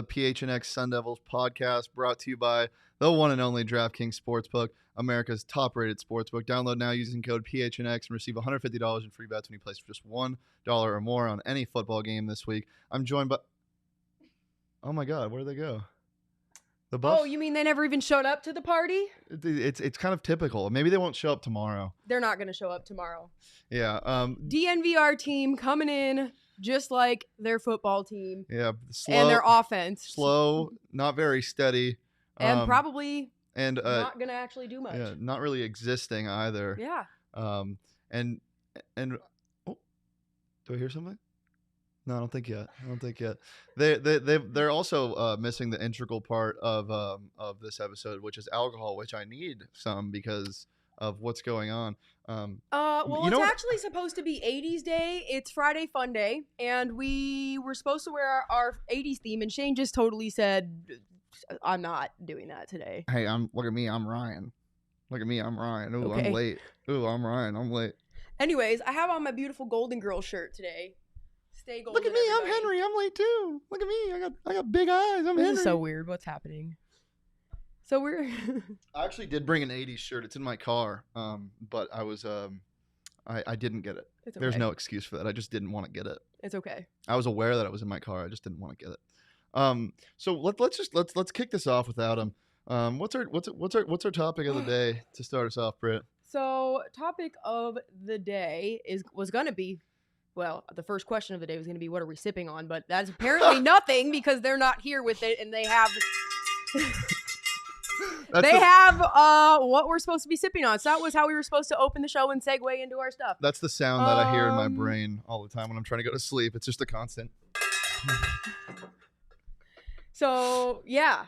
the PHNX Sun Devils podcast, brought to you by the one and only DraftKings Sportsbook, America's top-rated sportsbook. Download now using code PHNX and receive $150 in free bets when you place for just $1 or more on any football game this week. I'm joined by... Oh, my God. Where did they go? The Buffs? Oh, you mean they never even showed up to the party? It's kind of typical. Maybe they won't show up tomorrow. They're not going to show up tomorrow. Yeah. DNVR team coming in just like their football team. Yeah. Slow, and their offense. Slow, not very steady. And probably and not going to actually do much. Yeah, not really existing either. Yeah. And oh, do I hear something? No, I don't think yet. They're also missing the integral part of this episode, which is alcohol, which I need some because of what's going on. Well, it's actually supposed to be 80s Day. It's Friday Fun Day, and we were supposed to wear our 80s theme, and Shane just totally said, "I'm not doing that today." Hey, look at me, I'm Ryan. Look at me, I'm Ryan. Ooh, okay. I'm late. Ooh, I'm Ryan. I'm late. Anyways, I have on my beautiful Golden Girl shirt today. Stay golden. Look at me, everybody. I'm Henry. I'm late too. Look at me, I got big eyes. I'm Henry. This is so weird. What's happening? So we're. I actually did bring an 80s shirt. It's in my car. But I was I didn't get it. It's okay. There's no excuse for that. I just didn't want to get it. It's okay. I was aware that it was in my car. I just didn't want to get it. So let's kick this off without him. What's our topic of the day to start us off, Britt? So topic of the day was gonna be, well, the first question of the day was gonna be, what are we sipping on? But that's apparently nothing because they're not here with it, and they have. What we're supposed to be sipping on. So that was how we were supposed to open the show and segue into our stuff. That's the sound that I hear in my brain all the time when I'm trying to go to sleep. It's just a constant. So yeah,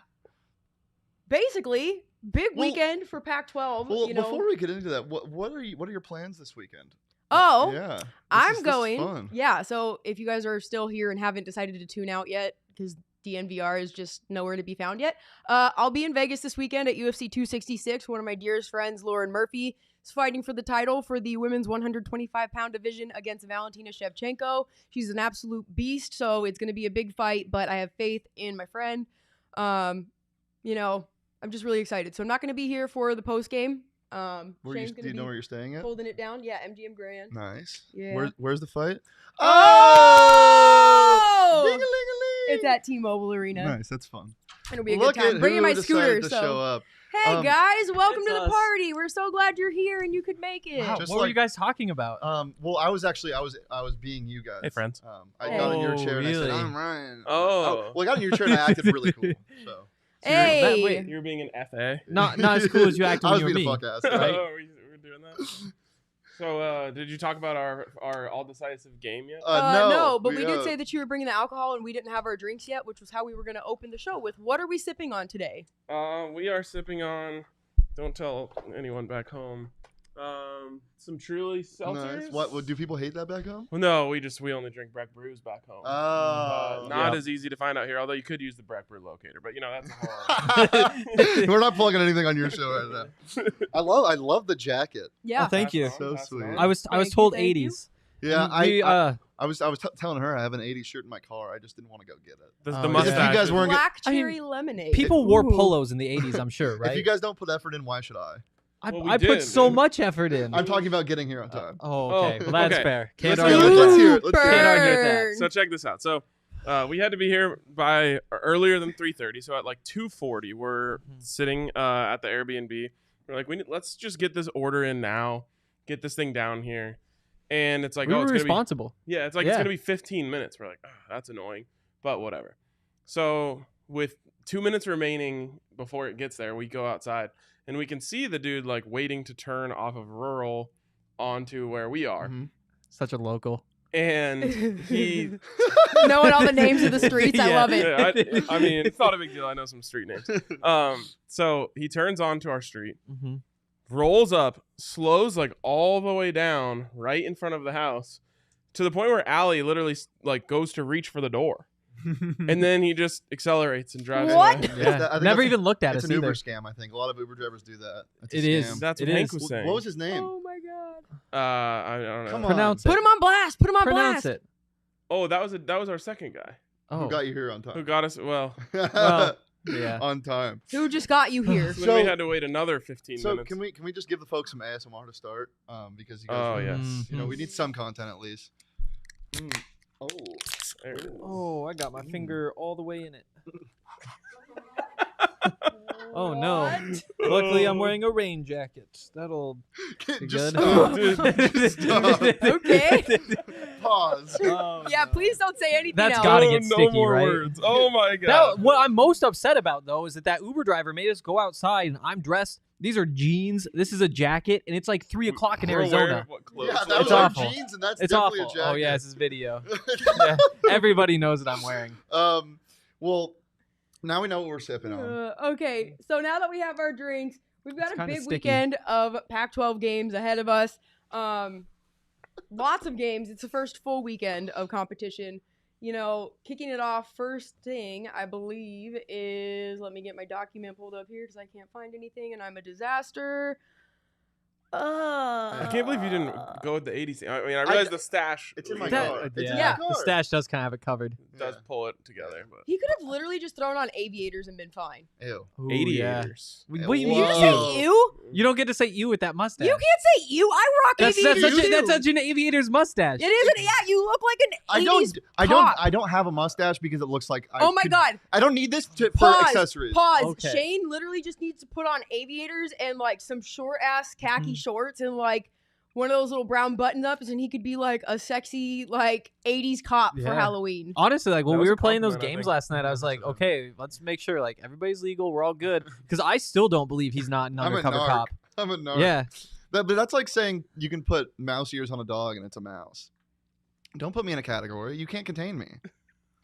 basically, big weekend for Pac-12. Well, before we get into that, what are your plans this weekend? Oh, yeah, I'm going. This is fun. Yeah, so if you guys are still here and haven't decided to tune out yet, because DNVR is just nowhere to be found yet, I'll be in Vegas this weekend at UFC 266. One of my dearest friends, Lauren Murphy, is fighting for the title for the women's 125-pound division against Valentina Shevchenko. She's an absolute beast, so it's going to be a big fight, but I have faith in my friend. I'm just really excited. So I'm not going to be here for the post game. Do you know where you're staying at? Holding it down. Yeah, MGM Grand. Nice. Yeah. Where's the fight? Oh! Ding-a-ling-a-ling! It's at T-Mobile Arena. Nice. That's fun. It'll be a good time. Bringing my scooter. To show up. Hey guys, welcome to the party. We're so glad you're here and you could make it. Wow, what were you guys talking about? Well, I was being you guys. Hey, friends. I got in your chair and really? I said, "I'm Ryan." Oh. Well, I got in your chair and I acted really cool. So. Hey. Wait, You were being an FA? not as cool as you acted I when was you were being me. a fuck ass. Oh, Right? we're doing that? So, did you talk about our all-decisive game yet? No, but we did say that you were bringing the alcohol and we didn't have our drinks yet, which was how we were going to open the show with. What are we sipping on today? We are sipping on, don't tell anyone back home, some Truly seltzers. Nice. What do people hate that back home? Well, no, we only drink Breck Brews back home. Oh. Not as easy to find out here, although you could use the Breck Brew locator, but that's a whole We're not plugging anything on your show right now. I love the jacket. Yeah. Oh, thank you. So sweet. I was told Thank you. 80s. Yeah, I was telling her I have an 80s shirt in my car. I just didn't want to go get it. The Oh, mustache. If you guys weren't Black cherry lemonade. people wore Ooh. polos in the 80s, I'm sure, right? If you guys don't put effort in, why should I? Well, we I did, put so man. much effort in. I'm talking about getting here on time. Okay. Well, that's okay. fair. Let's Can't hear argue it. with Let's that. hear it. Let's hear it. Can't argue with that. Burn. So check this out. So we had to be here by earlier than 3:30. So at like 2:40, we're sitting at the Airbnb. We're like, let's just get this order in now, get this thing down here, and it's like, We were it's gonna responsible. be it's Yeah. gonna be 15 minutes. We're like, that's annoying, but whatever. So with 2 minutes remaining before it gets there, we go outside and we can see the dude like waiting to turn off of rural onto where we are. Mhm. Such a local. And he Knowing all the names of the streets, I Yeah. love it. Yeah, I mean, it's not a big deal. I know some street names. So he turns onto our street, Mm-hmm. rolls up, slows like all the way down right in front of the house to the point where Allie literally like goes to reach for the door. And then he just accelerates and drives What? away. Yeah. I think Never that's even looked at It's us an Uber either. scam, I think. A lot of Uber drivers do that. It's a It is. scam. That's It what Hank is. was saying. What was his name? Oh my god. I don't know. Come on. Pronounce it. Put him on blast. Put him on Pronounce blast. it. Oh, that was our second guy. Oh, Who got you here on Who time? got us? Well, Well, yeah. On time. Who just got you here? then So- we had to wait another 15 So minutes. can we just give the folks some ASMR to start? Because you guys, Oh, are- yes. you know, we need some content at least. Mm, Oh, there it is. Oh, I got my finger all the way in it. Oh no! What? Luckily, I'm wearing a rain jacket. That'll be just good. stop. Just stop. Okay. Pause. Oh, Yeah, no. please don't say anything That's else. gotta get no sticky, more right? words. Oh my god. That, what I'm most upset about though is that Uber driver made us go outside and I'm dressed. These are jeans. This is a jacket, and it's like 3 o'clock in We're aware Arizona. of what clothes Yeah, we're that was It's our wearing. awful. jeans, and that's It's definitely awful. a jacket. Oh yeah, this is video. Yeah, everybody knows what I'm wearing. Well, now we know what we're sipping on. Okay, so now that we have our drinks, we've got It's a kinda big sticky. weekend of Pac-12 games ahead of us. Lots of games. It's the first full weekend of competition. You know, kicking it off first thing, I believe, is, let me get my document pulled up here because I can't find anything and I'm a disaster. I can't believe you didn't go with the 80s. I mean, I realize the stash. It's in my That- car. It's in my yeah, car. the stash does kind of have it covered. does Yeah. pull it together, but He could have literally just thrown on aviators and been fine. Ew. Ooh, yeah. aviators. Wait, Yeah, what do you Did mean you just Whoa. say you? You don't get to say you with that mustache. You can't say you. I rock That's aviators too. such an aviator's mustache. It isn't. Yeah, you look like an 80s pop. I don't have a mustache because it looks like. Oh my god. I don't need this for Pause. accessories. Pause. Okay. Shane literally just needs to put on aviators and like some short ass khaki shorts and like one of those little brown button ups, and he could be like a sexy like 80s cop for Yeah. Halloween. Honestly, like when That we was a were playing those compliment, I games think. last night, I was like, okay, let's make sure like everybody's legal, we're all good. Because I still don't believe he's not an I'm a undercover narc. cop. I'm a narc. Yeah, But that's like saying you can put mouse ears on a dog and it's a mouse. Don't put me in a category. You can't contain me.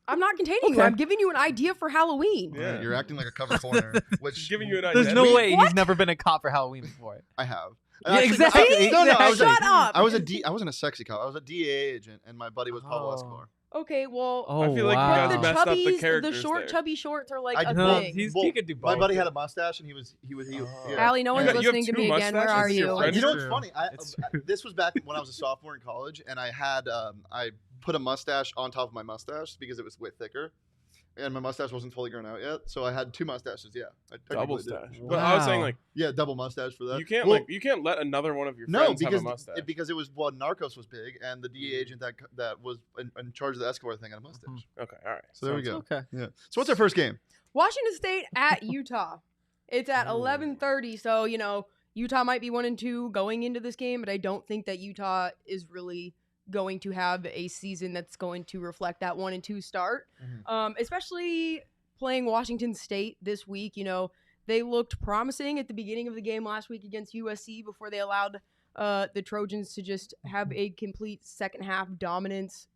I'm not containing you. Okay. I'm giving you an idea for Halloween. Yeah. You're acting like a cover corner, which Just giving you an there's idea. no We- way What? he's never been a cop for Halloween before. I have. Yeah, Actually, exactly. No, I was Shut up. I wasn't a sexy cop. I was a DA agent, and my buddy was Pablo Oh. Escobar. Okay, well, Oh, I feel like you wow. guys the messed up the chubbies, the characters short there. chubby shorts are like I a No, thing. he could do both. My buddy had a mustache, and he was. Oh. Yeah. Allie, no one's Yeah. You have listening to two me again. Where mustaches? are Your you? friend? You know It's what's true. funny? It's true. This was back when I was a sophomore in college, and I had I put a mustache on top of my mustache because it was way thicker, and my mustache wasn't fully grown out yet, so I had two mustaches. Yeah, I Double technically did. stash. But I was saying Wow. like Yeah, double mustache for that. you can't Well, you can't let another one of your no, friends because have a mustache. because it was Narcos was big, and the DA agent that was in charge of the Escobar thing had a mustache. Okay, all right. So there we Sounds- go. Okay. Yeah. So what's our first game? Washington State at Utah. It's at Ooh. 11:30, so you know Utah might be 1-2 going into this game, but I don't think that Utah is really going to have a season that's going to reflect that 1-2 start. Especially playing Washington State this week. You know, they looked promising at the beginning of the game last week against USC before they allowed the Trojans to just have a complete second half dominant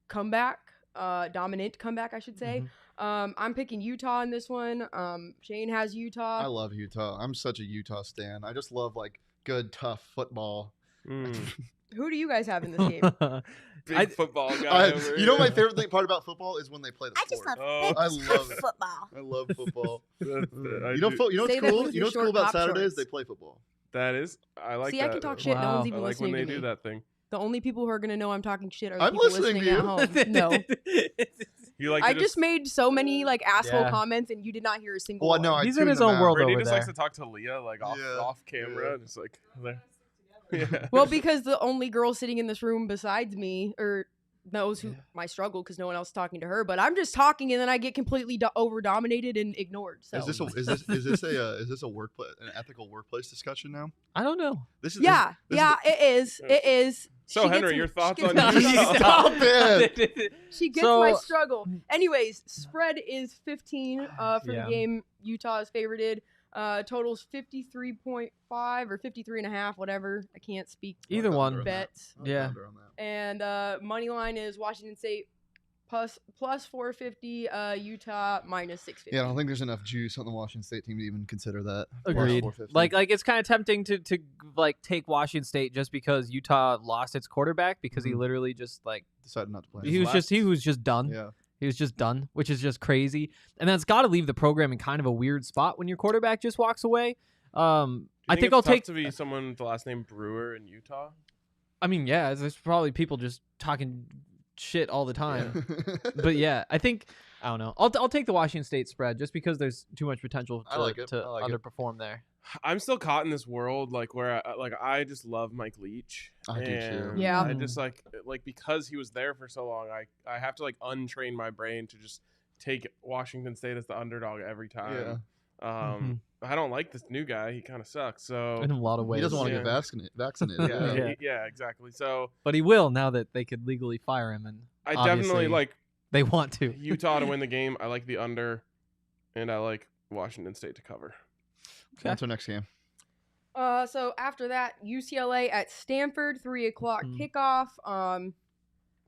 comeback, I should say. I'm picking Utah in this one. Shane has I Utah. love Utah. I'm such a Utah stan. I just love like good, tough football. Mm. Who do you guys have in this game? Big football guy. over You know my here. favorite part about football is when they play the I just sport. love Oh. I love it. football. I love football. That's it. I You know, do- you know Say what's that cool? with You your know what's cool short about top Saturdays? shorts. They play football. that is. I like See, that. I can talk shit. No Wow. one's I even like when listening they to do me. that thing. The only people who are gonna know I'm talking shit are the I'm people listening listening to at home. No, You like? I to just made so many like asshole Yeah. comments, and you did not hear a single Well, one. no, I He's in tuned his them own out. world. Brittany over just there. likes to talk to Leah like off Yeah. off camera, just like there. Yeah. Well, because the only girl sitting in this room besides me, or knows who my struggle, because no one else is talking to her. But I'm just talking, and then I get completely over dominated and ignored. So Is this a workplace, an ethical workplace discussion now? I don't know. This is yeah, this yeah, it is. Yeah. It is. So She gets Henry, m- your she thoughts gets on my Utah? struggle. Stop it. She gets So- my struggle. Anyways, spread is 15 for Yeah. the game. Utah is favorited. Totals 53.5 or 53.5, whatever. I can't speak Either I'll one. counter on that. bets. I'll Yeah. counter on that. And money line is Washington State plus 450, Utah minus 650. Yeah, I don't think there's enough juice on the Washington State team to even consider that. Plus Agreed. 450. Like it's kind of tempting to like take Washington State just because Utah lost its quarterback because he Mhm. literally just like decided not to play. he was just done. Yeah. He was just done, which is just crazy. And that's got to leave the program in kind of a weird spot when your quarterback just walks away. I think it's I'll tough take. to be someone with the last name Brewer in Utah. I mean, yeah, there's probably people just talking shit all the time. But yeah, I think I don't know. I'll take the Washington State spread just because there's too much potential I like it. to I like it. underperform there. I'm still caught in this world where I just love Mike Leach. I do too. And Yeah. I just like because he was there for so long, I have to untrain my brain to just take Washington State as the underdog every time. I don't like this new guy. He kind of sucks. So In a lot of ways. He doesn't want to Yeah. get vaccinated. yeah, Yeah. exactly. So But he will now that they could legally fire him, and I obviously definitely like they want to. Utah to win the game. I like the under, and I like Washington State to cover. Okay. What's our next game? So after that, UCLA at Stanford, 3:00 kickoff.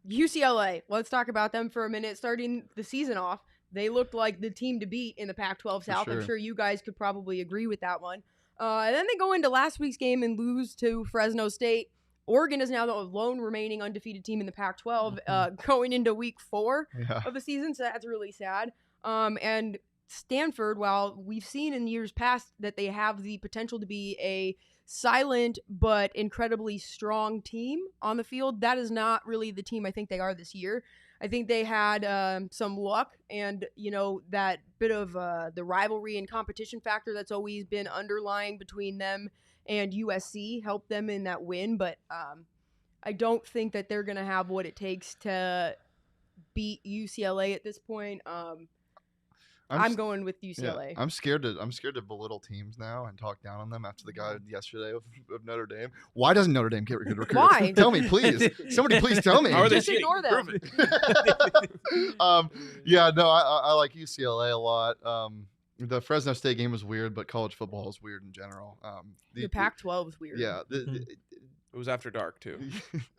UCLA, let's talk about them for a minute. Starting the season off, they looked like the team to beat in the Pac-12 South. sure. I'm sure you guys could probably agree with that one. And then they go into last week's game and lose to Fresno State. Oregon is now the lone remaining undefeated team in the Pac-12 going into week 4 Yeah. of the season, so that's really sad. And Stanford, while we've seen in years past that they have the potential to be a silent but incredibly strong team on the field, that is not really the team I think they are this year. I think they had some luck and, that bit of the rivalry and competition factor that's always been underlying between them and USC helped them in that win. But I don't think that they're going to have what it takes to beat UCLA at this point. I'm going with UCLA. Yeah, I'm scared to belittle teams now and talk down on them after the guy yesterday of Notre Dame. Why doesn't Notre Dame get good recruits? Why? Tell me, please. Somebody please tell me. How are they Just cheating? ignore them. Prove it. Yeah, no, I like UCLA a lot. The Fresno State game was weird, but college football is weird in general. The Pac-12 is weird. Yeah, It was after dark too.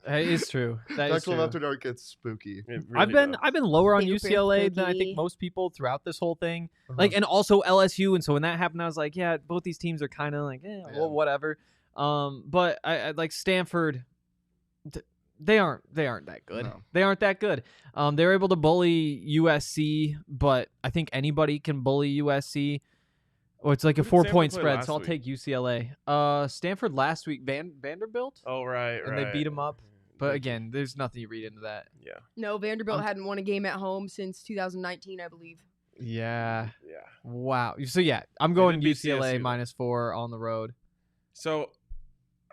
It is true. That is Pac-12 true. after dark gets spooky. It I've really been lower on Super UCLA than I spooky. think most people throughout this whole thing. Uh-huh. And also LSU. And so when that happened, I was like, yeah, both these teams are kind of like, Yeah. well, whatever. But I like Stanford. They aren't that good. No. They aren't that good. They're able to bully USC, but I think anybody can bully USC. Or it's like a Who did 4-point Stanford play spread, so I'll last take UCLA. Stanford last week, Vanderbilt, Oh right, and they beat 'em up. But again, there's nothing you read into that. yeah, No, Vanderbilt hadn't won a game at home since 2019, I believe. Yeah. yeah. Wow. So yeah, I'm They going did beat UCLA CSU. -4 on the road. So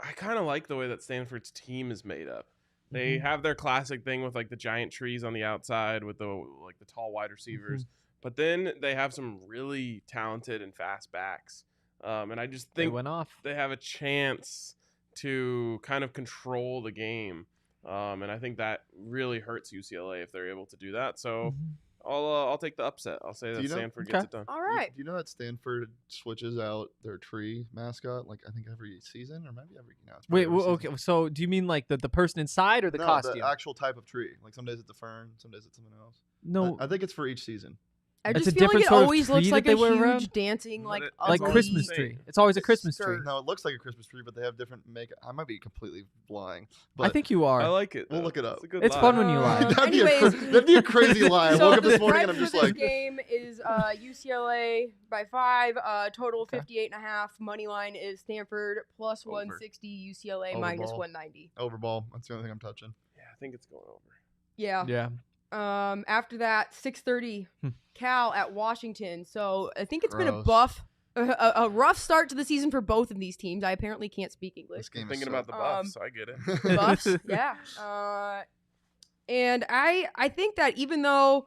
I kind of like the way that Stanford's team is made up. They Mhm. have their classic thing with the giant trees on the outside with the tall wide receivers, but then they have some really talented and fast backs. And I just They think went off. they have a chance to kind of control the game. And I think that really hurts UCLA if they're able to do that. So Mhm. I'll take the upset. I'll say that you know- Stanford Okay. gets it done. All right. Do you know that Stanford switches out their tree mascot I think every season or maybe every it's Wait, every okay. season. So do you mean like the person inside or the No, costume? the actual type of tree. Like some days it's a fern, some days it's something else. No, I think it's for each season. I It's just a feel like different it sort of always tree looks that like they a wear huge around? dancing, But like it's like all Christmas the tree. same. It's always a Christmas tree. skirt. No, it looks like a Christmas tree, but they have different makeup. I might be completely lying. I But think you are. I like it. We'll though. look it up. It's a good It's lie. fun when you lie. that'd be a crazy lie. I So woke up the this morning and spread I'm just for this like, game is UCLA by 5. Total Okay. 58.5. Money line is Stanford plus Over. 160. UCLA Over minus ball. 190. overball. That's the only thing I'm touching. Yeah, I think it's going over. Yeah. Yeah. After that, 6:30, Cal at Washington. So I think it's been a Gross. a rough start to the season for both of these teams. I apparently can't speak English. This game Thinking is about the Buffs, I get it. Buffs, yeah. And I think that even though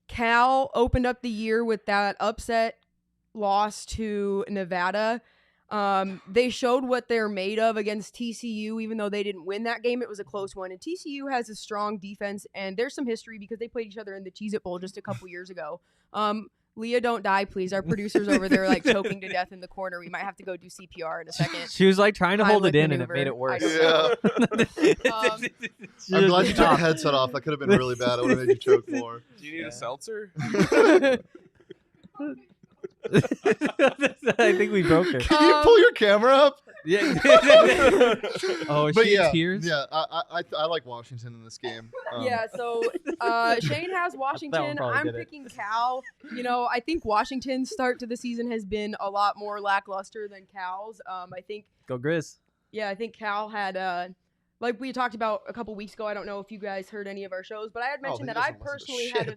Cal opened up the year with that upset loss to Nevada, they showed what they're made of against TCU. Even though they didn't win that game, it was a close one. And TCU has a strong defense, and there's some history because they played each other in the Cheez-It Bowl just a couple years ago. Leah, don't die, please. Our producer's over there choking to death in the corner. We might have to go do CPR in a second. She was trying to hold it Heimlich in, and it maneuver. made it worse. I Yeah. I'm glad you took a Stop. headset off. That could have been really bad. It would have made you choke more. Do you need a seltzer? I think we broke her. Can you pull your camera up? Yeah. Oh, is But she yeah, in tears? yeah, I like Washington in this game. Yeah, so Shane has Washington. probably I'm did it. picking Cal. I think Washington's start to the season has been a lot more lackluster than Cal's. I think Go Grizz. Cal had like we talked about a couple weeks ago. I don't know if you guys heard any of our shows, but I had mentioned that I personally had a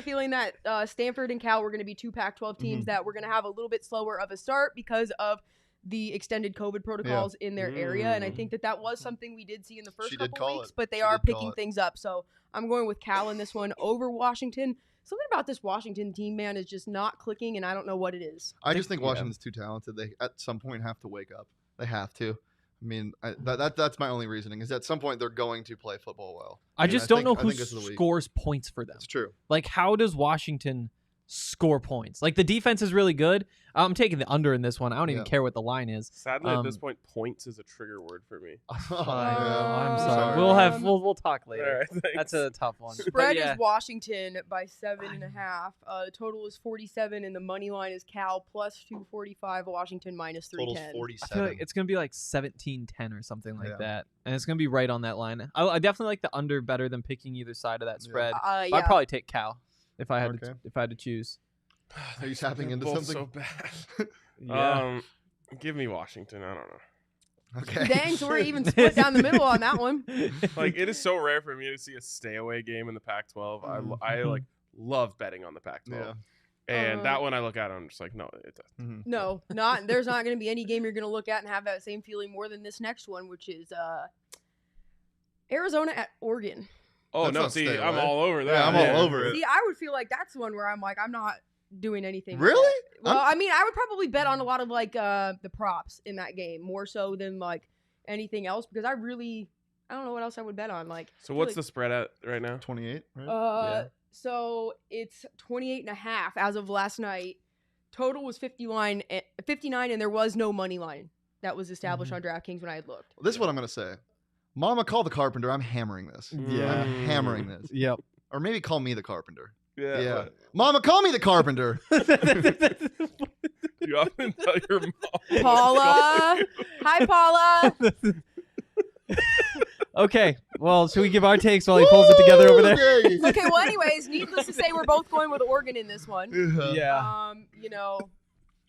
feeling that Stanford and Cal were going to be two Pac-12 teams that were going to have a little bit slower of a start because of the extended COVID protocols in their area. And I think that was something we did see in the first couple weeks, but they are picking things up. So I'm going with Cal in this one over Washington. Something about this Washington team, man, is just not clicking, and I don't know what it is. I just think Washington's too talented. They at some point have to wake up. They have to. I mean, that's my only reasoning is at some point they're going to play football well. I don't know who scores points for them. It's true. Like, how does Washington score points? Like, the defense is really good. I'm taking the under in this one. I don't even care what the line is. Sadly, at this point, points is a trigger word for me. I'm sorry. We'll talk later. Right, that's a tough one. Spread is Washington by 7.5. Total is 47, and the money line is Cal plus 245. Washington minus 310. Total's 47. I feel like it's gonna be like 17-10 or something like that, and it's gonna be right on that line. I definitely like the under better than picking either side of that spread. I'd probably take Cal if I had to choose. Are you tapping into both something? So bad. Give me Washington. I don't know. Okay. Dang, so we're even split down the middle on that one. Like, it is so rare for me to see a stay away game in the Pac-12. I like love betting on the Pac-12. Yeah. And that one I look at, I'm just like, no, it doesn't. No, there's not going to be any game you're going to look at and have that same feeling more than this next one, which is Arizona at Oregon. Oh, That's no, not see, stay I'm away. all over that. Yeah, I'm all over it. See, I would feel like that's one where I'm like, I'm not doing anything. Really? Well, I mean, I would probably bet on a lot of like the props in that game more so than like anything else because I don't know what else I would bet on. Like, so what's the spread at right now? 28, right? So it's 28.5 as of last night. Total was 59, and there was no money line that was established on DraftKings when I had looked. This is what I'm going to say. Mama, call the carpenter. I'm hammering this. Yeah. I'm hammering this. Yep. Or maybe call me the carpenter. Yeah. Mama, call me the carpenter. You often tell your mom. Paula. Hi, Paula. Okay. Well, should we give our takes while he pulls it together over there? Okay, well, anyways, needless to say, we're both going with Oregon in this one. Yeah.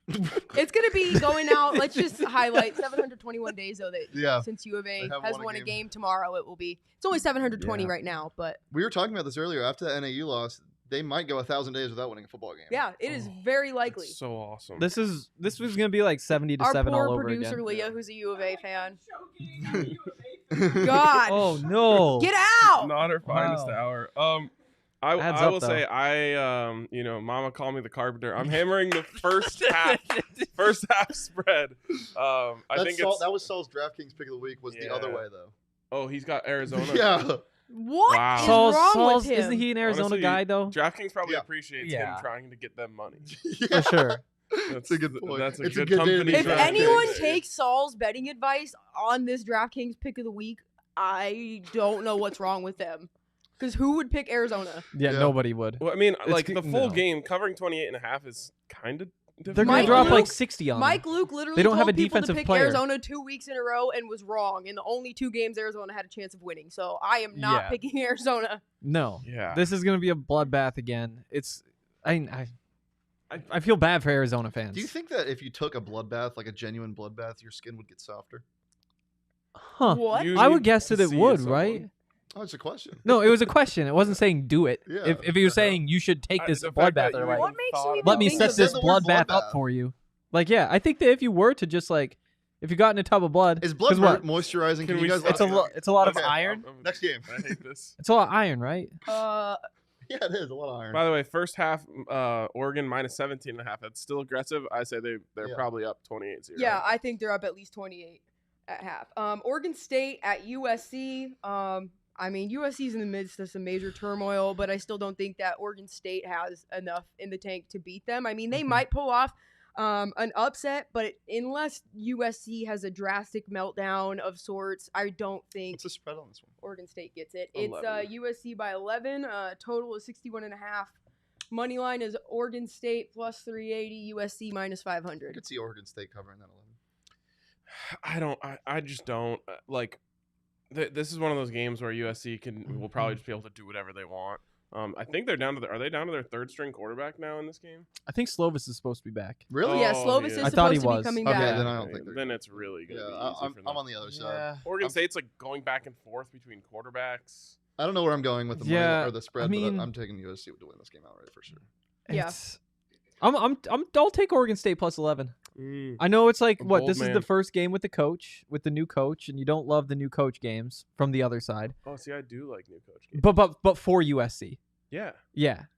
It's going to be going out. Let's just highlight 721 days, though, that since U of A has won a game tomorrow, it will be. It's only 720 right now, but. We were talking about this earlier. After the NAU loss, they might go 1,000 days without winning a football game. Yeah, it is very likely. That's so awesome. This was going to be like 70 to 7 all over again. Our poor producer, Leah, who's a U of A fan. God. Oh, no. Get out. Not her finest hour. I will say Mama call me the carpenter. I'm hammering the first half spread. I think that was Saul's DraftKings pick of the week. Was the other way though. Oh, he's got Arizona. Yeah. What is wrong with him? Isn't he an Arizona Honestly, guy though? DraftKings probably appreciates him trying to get them money. For sure. That's a good point. That's a It's good a good company. If DraftKings. anyone takes Saul's betting advice on this DraftKings pick of the week, I don't know what's wrong with them. Because who would pick Arizona? Yeah, nobody would. Well, I mean, like the full game covering 28.5 is kind of difficult. They're going to drop like 60 on Mike them. Luke literally They don't told have a people to defensive pick player. Arizona 2 weeks in a row and was wrong. In the only 2 games Arizona had a chance of winning. So I am not picking Arizona. No. Yeah. This is going to be a bloodbath again. I feel bad for Arizona fans. Do you think that if you took a bloodbath, like a genuine bloodbath, your skin would get softer? Huh. What? I would guess that it would, right? Oh, it's a question. No, it was a question. It wasn't saying do it. Yeah. If he was saying you should take this the fact bloodbath, that you or like, What makes you even let me think set of this the word bloodbath up bloodbath. for you. Like, yeah, I think that if you were to just like, if you got in a tub of blood, Is blood 'cause what? moisturizing? Can you we guys? stop? It's a lot of Okay. iron. Next game. I hate this. It's a lot of iron, right? Yeah, it is a lot of iron. By the way, first half, Oregon minus 17.5. That's still aggressive. I say they're probably up 28-0. Yeah, I think they're up at least 28 at half. Oregon State at USC. I mean, USC's in the midst of some major turmoil, but I still don't think that Oregon State has enough in the tank to beat them. I mean, they might pull off an upset, but unless USC has a drastic meltdown of sorts, I don't think What's the spread on this one? Oregon State gets it. 11. It's USC by 11. Total is 61.5. Money line is Oregon State plus 380, USC minus I 500. could see Oregon State covering that 11. I just don't like. This is one of those games where USC will probably just be able to do whatever they want. I think they're down to are they down to their third string quarterback now in this game? I think Slovis is supposed to be back. Really? Yeah, Slovis is I thought he supposed to be was. coming Okay, back. then I don't think they're Then it's really good. Yeah, I'm on the other side. Oregon State's like going back and forth between quarterbacks. I don't know where I'm going with the money or the spread, but I'm taking USC to win this game outright for sure. Yeah. I'll take Oregon State plus 11. I know it's like this is the first game with the new coach, and you don't love the new coach games from the other side. Oh, see, I do like new coach games. But for USC. Yeah.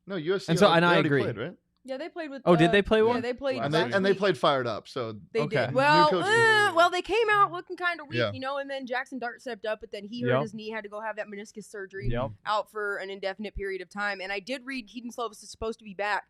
No, USC. And I agree. Played, right? Yeah, they played with. Oh, did they play one? Yeah, they played. And they played fired up. So they did. Well, they came out looking kind of weak, and then Jackson Dart stepped up, but then he hurt his knee, had to go have that meniscus surgery, out for an indefinite period of time. And I did read Keaton Slovis is supposed to be back,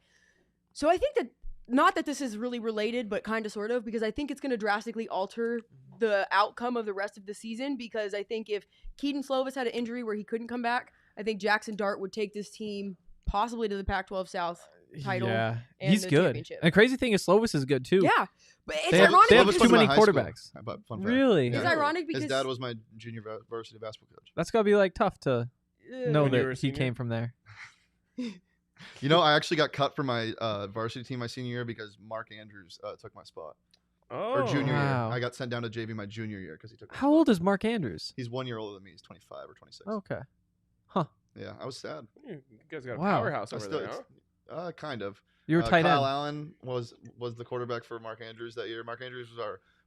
so I think that. Not that this is really related, but kind of sort of, because I think it's going to drastically alter the outcome of the rest of the season, because I think if Keaton Slovis had an injury where he couldn't come back, I think Jackson Dart would take this team possibly to the Pac-12 South title. Yeah, and he's the good. Championship. And the crazy thing is Slovis is good too. Yeah, but it's they ironic. They have because too many quarterbacks. Really? It's ironic because his dad was my junior varsity basketball coach. That's gotta be like tough to know that he came from there. You know, I actually got cut from my varsity team my senior year because Mark Andrews took my spot. Or junior year. I got sent down to JV my junior year because he took my How spot. old is Mark Andrews? He's 1 year older than me. He's 25 or 26. Okay. Huh. Yeah, I was sad. You guys got a powerhouse over there, huh? Kind of. You were tight Kyle end. Allen was the quarterback for Mark Andrews that year. Mark Andrews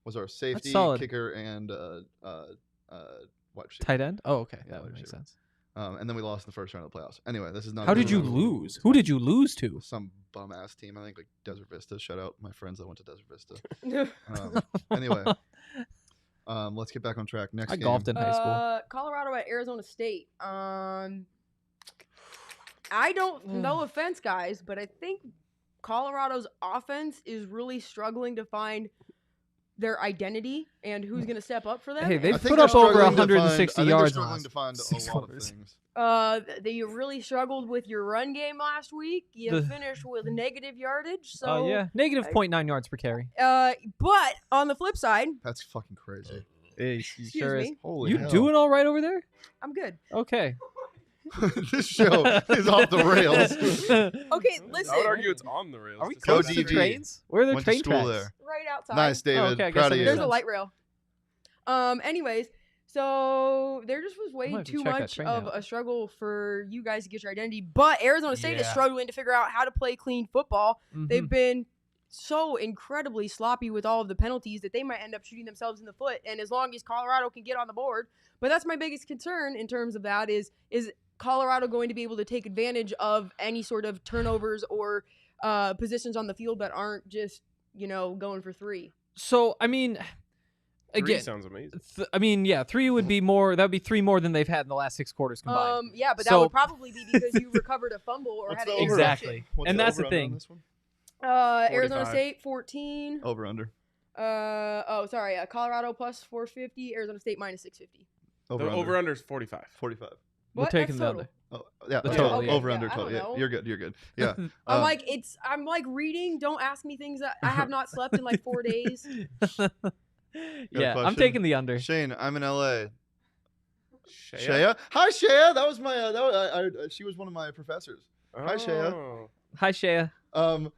was our safety, kicker, and wide receiver. Tight end? Oh, okay. Yeah, that would make sense. And then we lost in the first round of the playoffs. Anyway, this is not. How did you lose? Who did you lose to? Some bum ass team. I think like Desert Vista. Shout out my friends that went to Desert Vista. Anyway, let's get back on track. Next game. I golfed in high school. Colorado at Arizona State. I don't. No offense, guys, but I think Colorado's offense is really struggling to find their identity and who's going to step up for them. Hey, they've put up over 160 yards. They're struggling to find a lot of things. They really struggled with your run game last week. You finished with negative yardage. So yeah, negative 0.9 yards per carry. But on the flip side, that's fucking crazy. Hey, excuse me. Holy you hell. doing all right over there? I'm good. Okay. This show is off the rails. Okay, listen. I would argue it's on the rails. Are we close to trains? Where are the train tracks? There. Right outside. Nice, David. Oh, okay, proud of you. There's a light rail. Anyways, so there just was way too much of a struggle for you guys to get your identity. But Arizona State is struggling to figure out how to play clean football. They've been so incredibly sloppy with all of the penalties that they might end up shooting themselves in the foot. And as long as Colorado can get on the board, but that's my biggest concern in terms of that is Colorado going to be able to take advantage of any sort of turnovers or positions on the field that aren't just, going for three. So, I mean, again, 3 sounds amazing. 3 would be more. That would be 3 more than they've had in the last 6 quarters combined. Yeah, but that would probably be because you recovered a fumble or had an exactly. And that's the thing. Arizona State 14. Over under. Colorado plus 450. Arizona State minus 650. Over under is 45. 45. We're taking the under. Oh, yeah. The total. Okay. Over under total. Yeah, you're good. You're good. Yeah. I'm like reading. Don't ask me things that I have not slept in like 4 days. Yeah, I'm taking the under. Shane, I'm in LA. Shaya? Hi, Shaya. That was my. She was one of my professors. Hi, Shaya. Hi, Shaya.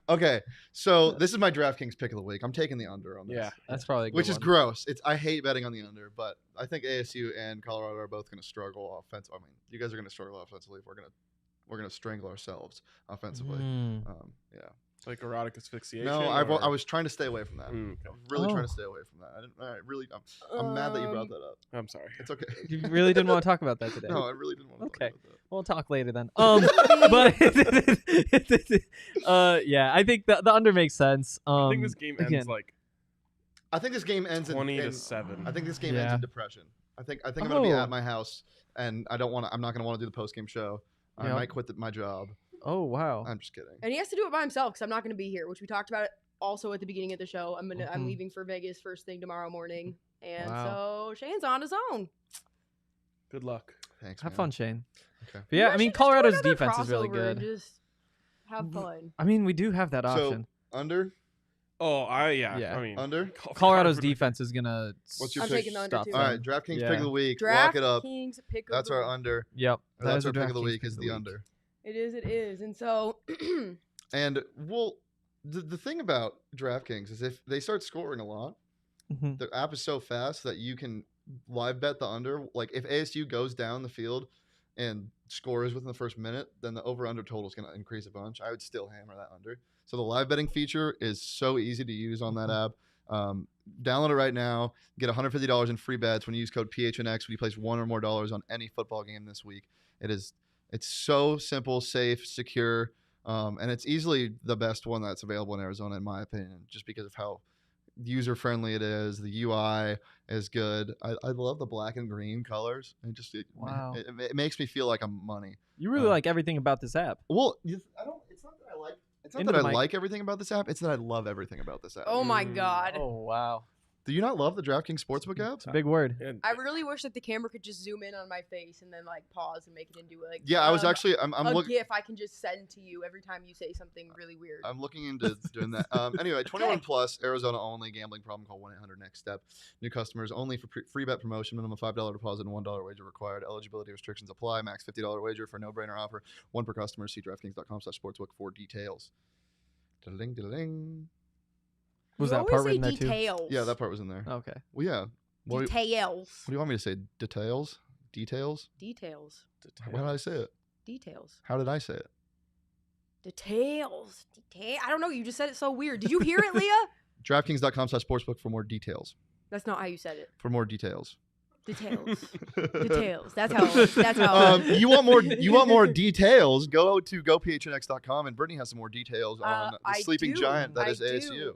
Okay, so this is my DraftKings pick of the week. I'm taking the under on this. Yeah, that's probably a good which one. is gross. I hate betting on the under, but I think ASU and Colorado are both going to struggle offensively. I mean, you guys are going to struggle offensively. We're gonna strangle ourselves offensively. Yeah. It's like erotic asphyxiation. No, I was trying to stay away from that. Okay. I was really trying to stay away from that. I'm mad that you brought that up. I'm sorry. It's okay. You really didn't want to talk about that today. No, I really didn't want to talk about that. We'll talk later then. Yeah, I think the under makes sense. I think this game ends I think this game ends 20-7. I think this game ends in depression. I think I'm gonna be at my house and I'm not gonna want to do the post game show. I might quit my job. Oh wow! I'm just kidding. And he has to do it by himself because I'm not going to be here, which we talked about also at the beginning of the show. I'm leaving for Vegas first thing tomorrow morning, and so Shane's on his own. Good luck. Thanks. Have fun, Shane. Okay. But yeah, I mean Colorado's defense is really good. Just have fun. I mean, we do have that option. Under. Oh, I mean, under. Colorado's defense is gonna. What's your I'm pick? taking the under too. All right, DraftKings pick of the week. Lock it up. DraftKings pick of That's the our week. under. Yep. That's our pick of the week. Is the under. It is. And so and the thing about DraftKings is if they start scoring a lot, the app is so fast that you can live bet the under. Like if ASU goes down the field and scores within the first minute, then the over-under total is going to increase a bunch. I would still hammer that under. So the live betting feature is so easy to use on that app. Download it right now. Get $150 in free bets when you use code PHNX when you place $1 or more on any football game this week. It's so simple, safe, secure, and it's easily the best one that's available in Arizona, in my opinion, just because of how user-friendly it is. The UI is good. I love the black and green colors. It makes me feel like I'm money. You really like everything about this app. Well, it's not that I like everything about this app. It's that I love everything about this app. oh my God. Oh, wow. Do you not love the DraftKings Sportsbook app? It's a big word. I really wish that the camera could just zoom in on my face and then like pause and make it into like I was actually I'm looking GIF I can just send to you every time you say something really weird. I'm looking into doing that. Anyway, 21 plus, Arizona only, gambling problem, call 1-800-NEXT-STEP. New customers only for free bet promotion, minimum $5 deposit and $1 wager required. Eligibility restrictions apply. Max $50 wager for no-brainer offer. One per customer. See DraftKings.com/sportsbook for details. Da-ding, da-ding. Was that part in there details. too? Yeah, that part was in there. Okay. Well, yeah. Details. What do you want me to say? Details? Details? Details. How did I say it? Details. How did I say it? Details. I don't know. You just said it so weird. Did you hear it, Leah? DraftKings.com/sportsbook for more details. That's not how you said it. For more details. Details. Details. That's how. You want more details? Go to gophnx.com and Brittany has some more details on the sleeping giant that is ASU.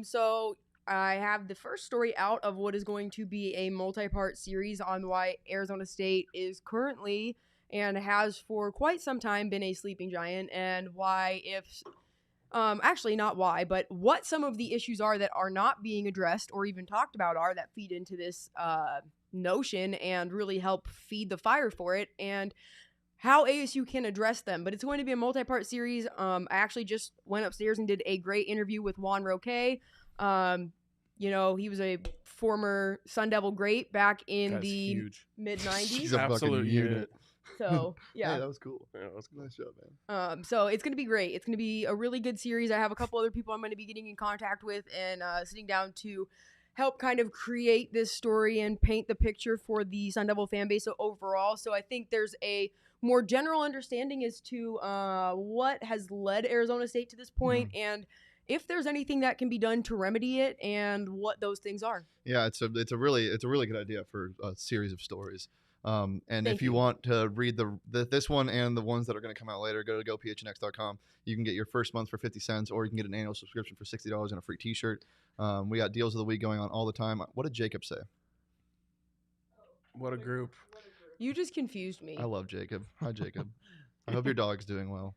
So I have the first story out of what is going to be a multi-part series on why Arizona State is currently and has for quite some time been a sleeping giant, and why actually not why, but what some of the issues are that are not being addressed or even talked about are that feed into this notion and really help feed the fire for it, and how ASU can address them. But it's going to be a multi-part series. I actually just went upstairs and did a great interview with Juan Roque. He was a former Sun Devil great back in the mid-90s. He's a fucking unit. So, yeah. Hey, that was cool. Yeah, that was a nice job, man. So it's going to be great. It's going to be a really good series. I have a couple other people I'm going to be getting in contact with and sitting down to help kind of create this story and paint the picture for the Sun Devil fan base overall. So I think there's a more general understanding as to what has led Arizona State to this point, and if there's anything that can be done to remedy it, and what those things are. Yeah, it's a really good idea for a series of stories. And if you want to read this one and the ones that are going to come out later, go to gophnx.com. You can get your first month for 50 cents, or you can get an annual subscription for $60 and a free t-shirt. We got deals of the week going on all the time. What did Jacob say? What a group. You just confused me. I love Jacob. Hi, Jacob. I hope your dog's doing well.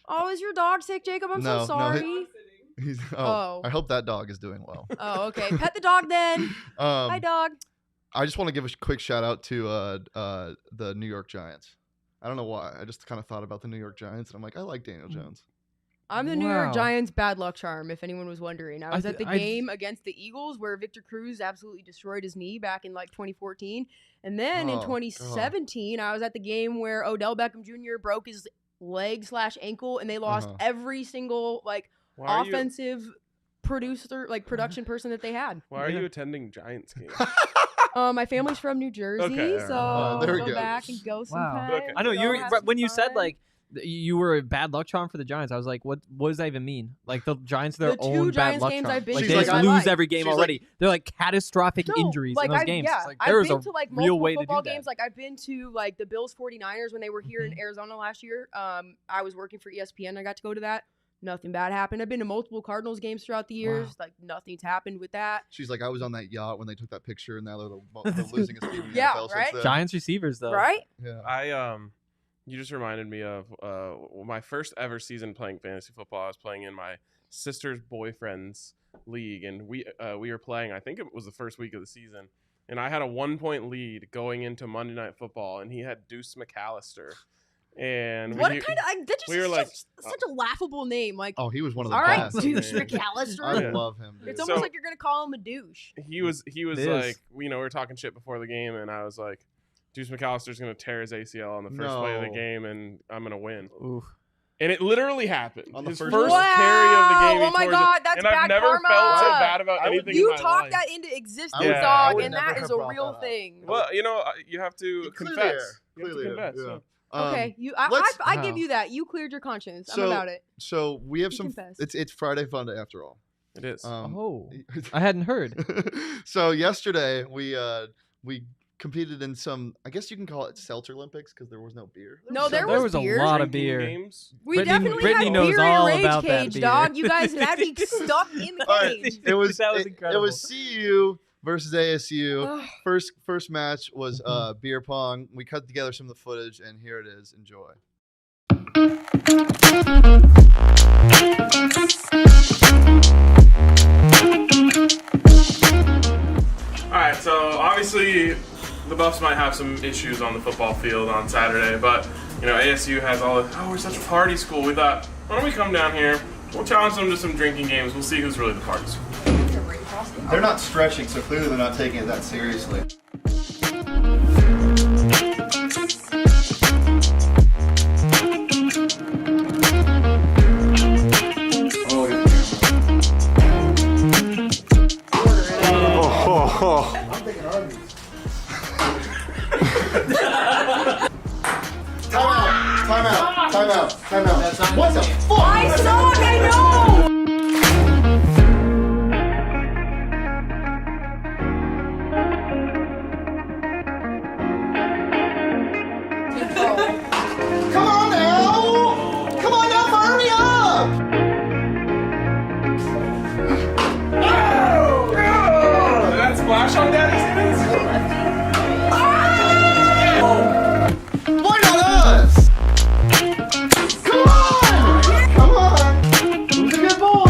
Oh, is your dog sick, Jacob? I'm so sorry. I hope that dog is doing well. Oh, okay. Pet the dog then. Hi, dog. I just want to give a quick shout out to the New York Giants. I don't know why. I just kind of thought about the New York Giants, and I'm like, I like Daniel Jones. I'm the New York Giants bad luck charm, if anyone was wondering. I was at the game against the Eagles where Victor Cruz absolutely destroyed his knee back in like 2014. And then in 2017, I was at the game where Odell Beckham Jr. broke his leg/ankle, and they lost every single offensive production person that they had. Why are you attending Giants games? My family's from New Jersey, so there we go go. back and go sometime. Okay. I know when you said you were a bad luck charm for the Giants. I was like, what does that even mean? Like the Giants, their own bad luck charm. I've been like to, they just lose every game already. They're like catastrophic injuries in those games. Yeah, like, there is a real way to do football that. games. Like I've been to like the Bills 49ers when they were here in Arizona last year. I was working for ESPN. I got to go to that. Nothing bad happened. I've been to multiple Cardinals games throughout the years. Wow. Like nothing's happened with that. She's like, I was on that yacht when they took that picture, and now they're losing a team. Yeah, right. Giants receivers though. Right. Yeah. You just reminded me of my first ever season playing fantasy football. I was playing in my sister's boyfriend's league, and we were playing. I think it was the first week of the season, and I had a 1-point lead going into Monday Night Football, and he had Deuce McAllister. And such a laughable name. Like, he was one of the best. best. Deuce McAllister. I love him. Dude. It's almost like you're gonna call him a douche. He was like, we were talking shit before the game, and I was like, Deuce McAllister's going to tear his ACL on the first play of the game, and I'm going to win. Oof. And it literally happened. On the first wow. carry of the game. Oh my God, that's and bad I've never karma. felt so bad about anything in my life. You talked that into existence, Yeah. dog, and that is a real thing. Well, you have to confess. You have to confess. Yeah. Okay, I give you that. You cleared your conscience. I'm about it. So we have confess. It's Friday Fun Day after all. It is. I hadn't heard. So yesterday we competed in some, I guess you can call it Seltzer Olympics because there was no beer. No, there was beer. A lot of beer. Games. We Brittany definitely had knows beer all in Rage about that Cage, beer. dog. You guys had me stuck in the cage. It was incredible. It was CU versus ASU. First match was beer pong. We cut together some of the footage, and here it is. Enjoy. All right, so obviously the Buffs might have some issues on the football field on Saturday, but ASU has all this, we're such a party school. We thought, why don't we come down here, we'll challenge them to some drinking games, we'll see who's really the party school. They're not stretching, so clearly they're not taking it that seriously. Time out. What the fuck? I suck, I know! Come on now, hurry up! Did that splash on Daddy's hands? Why not us? Come on! Who's a good boy?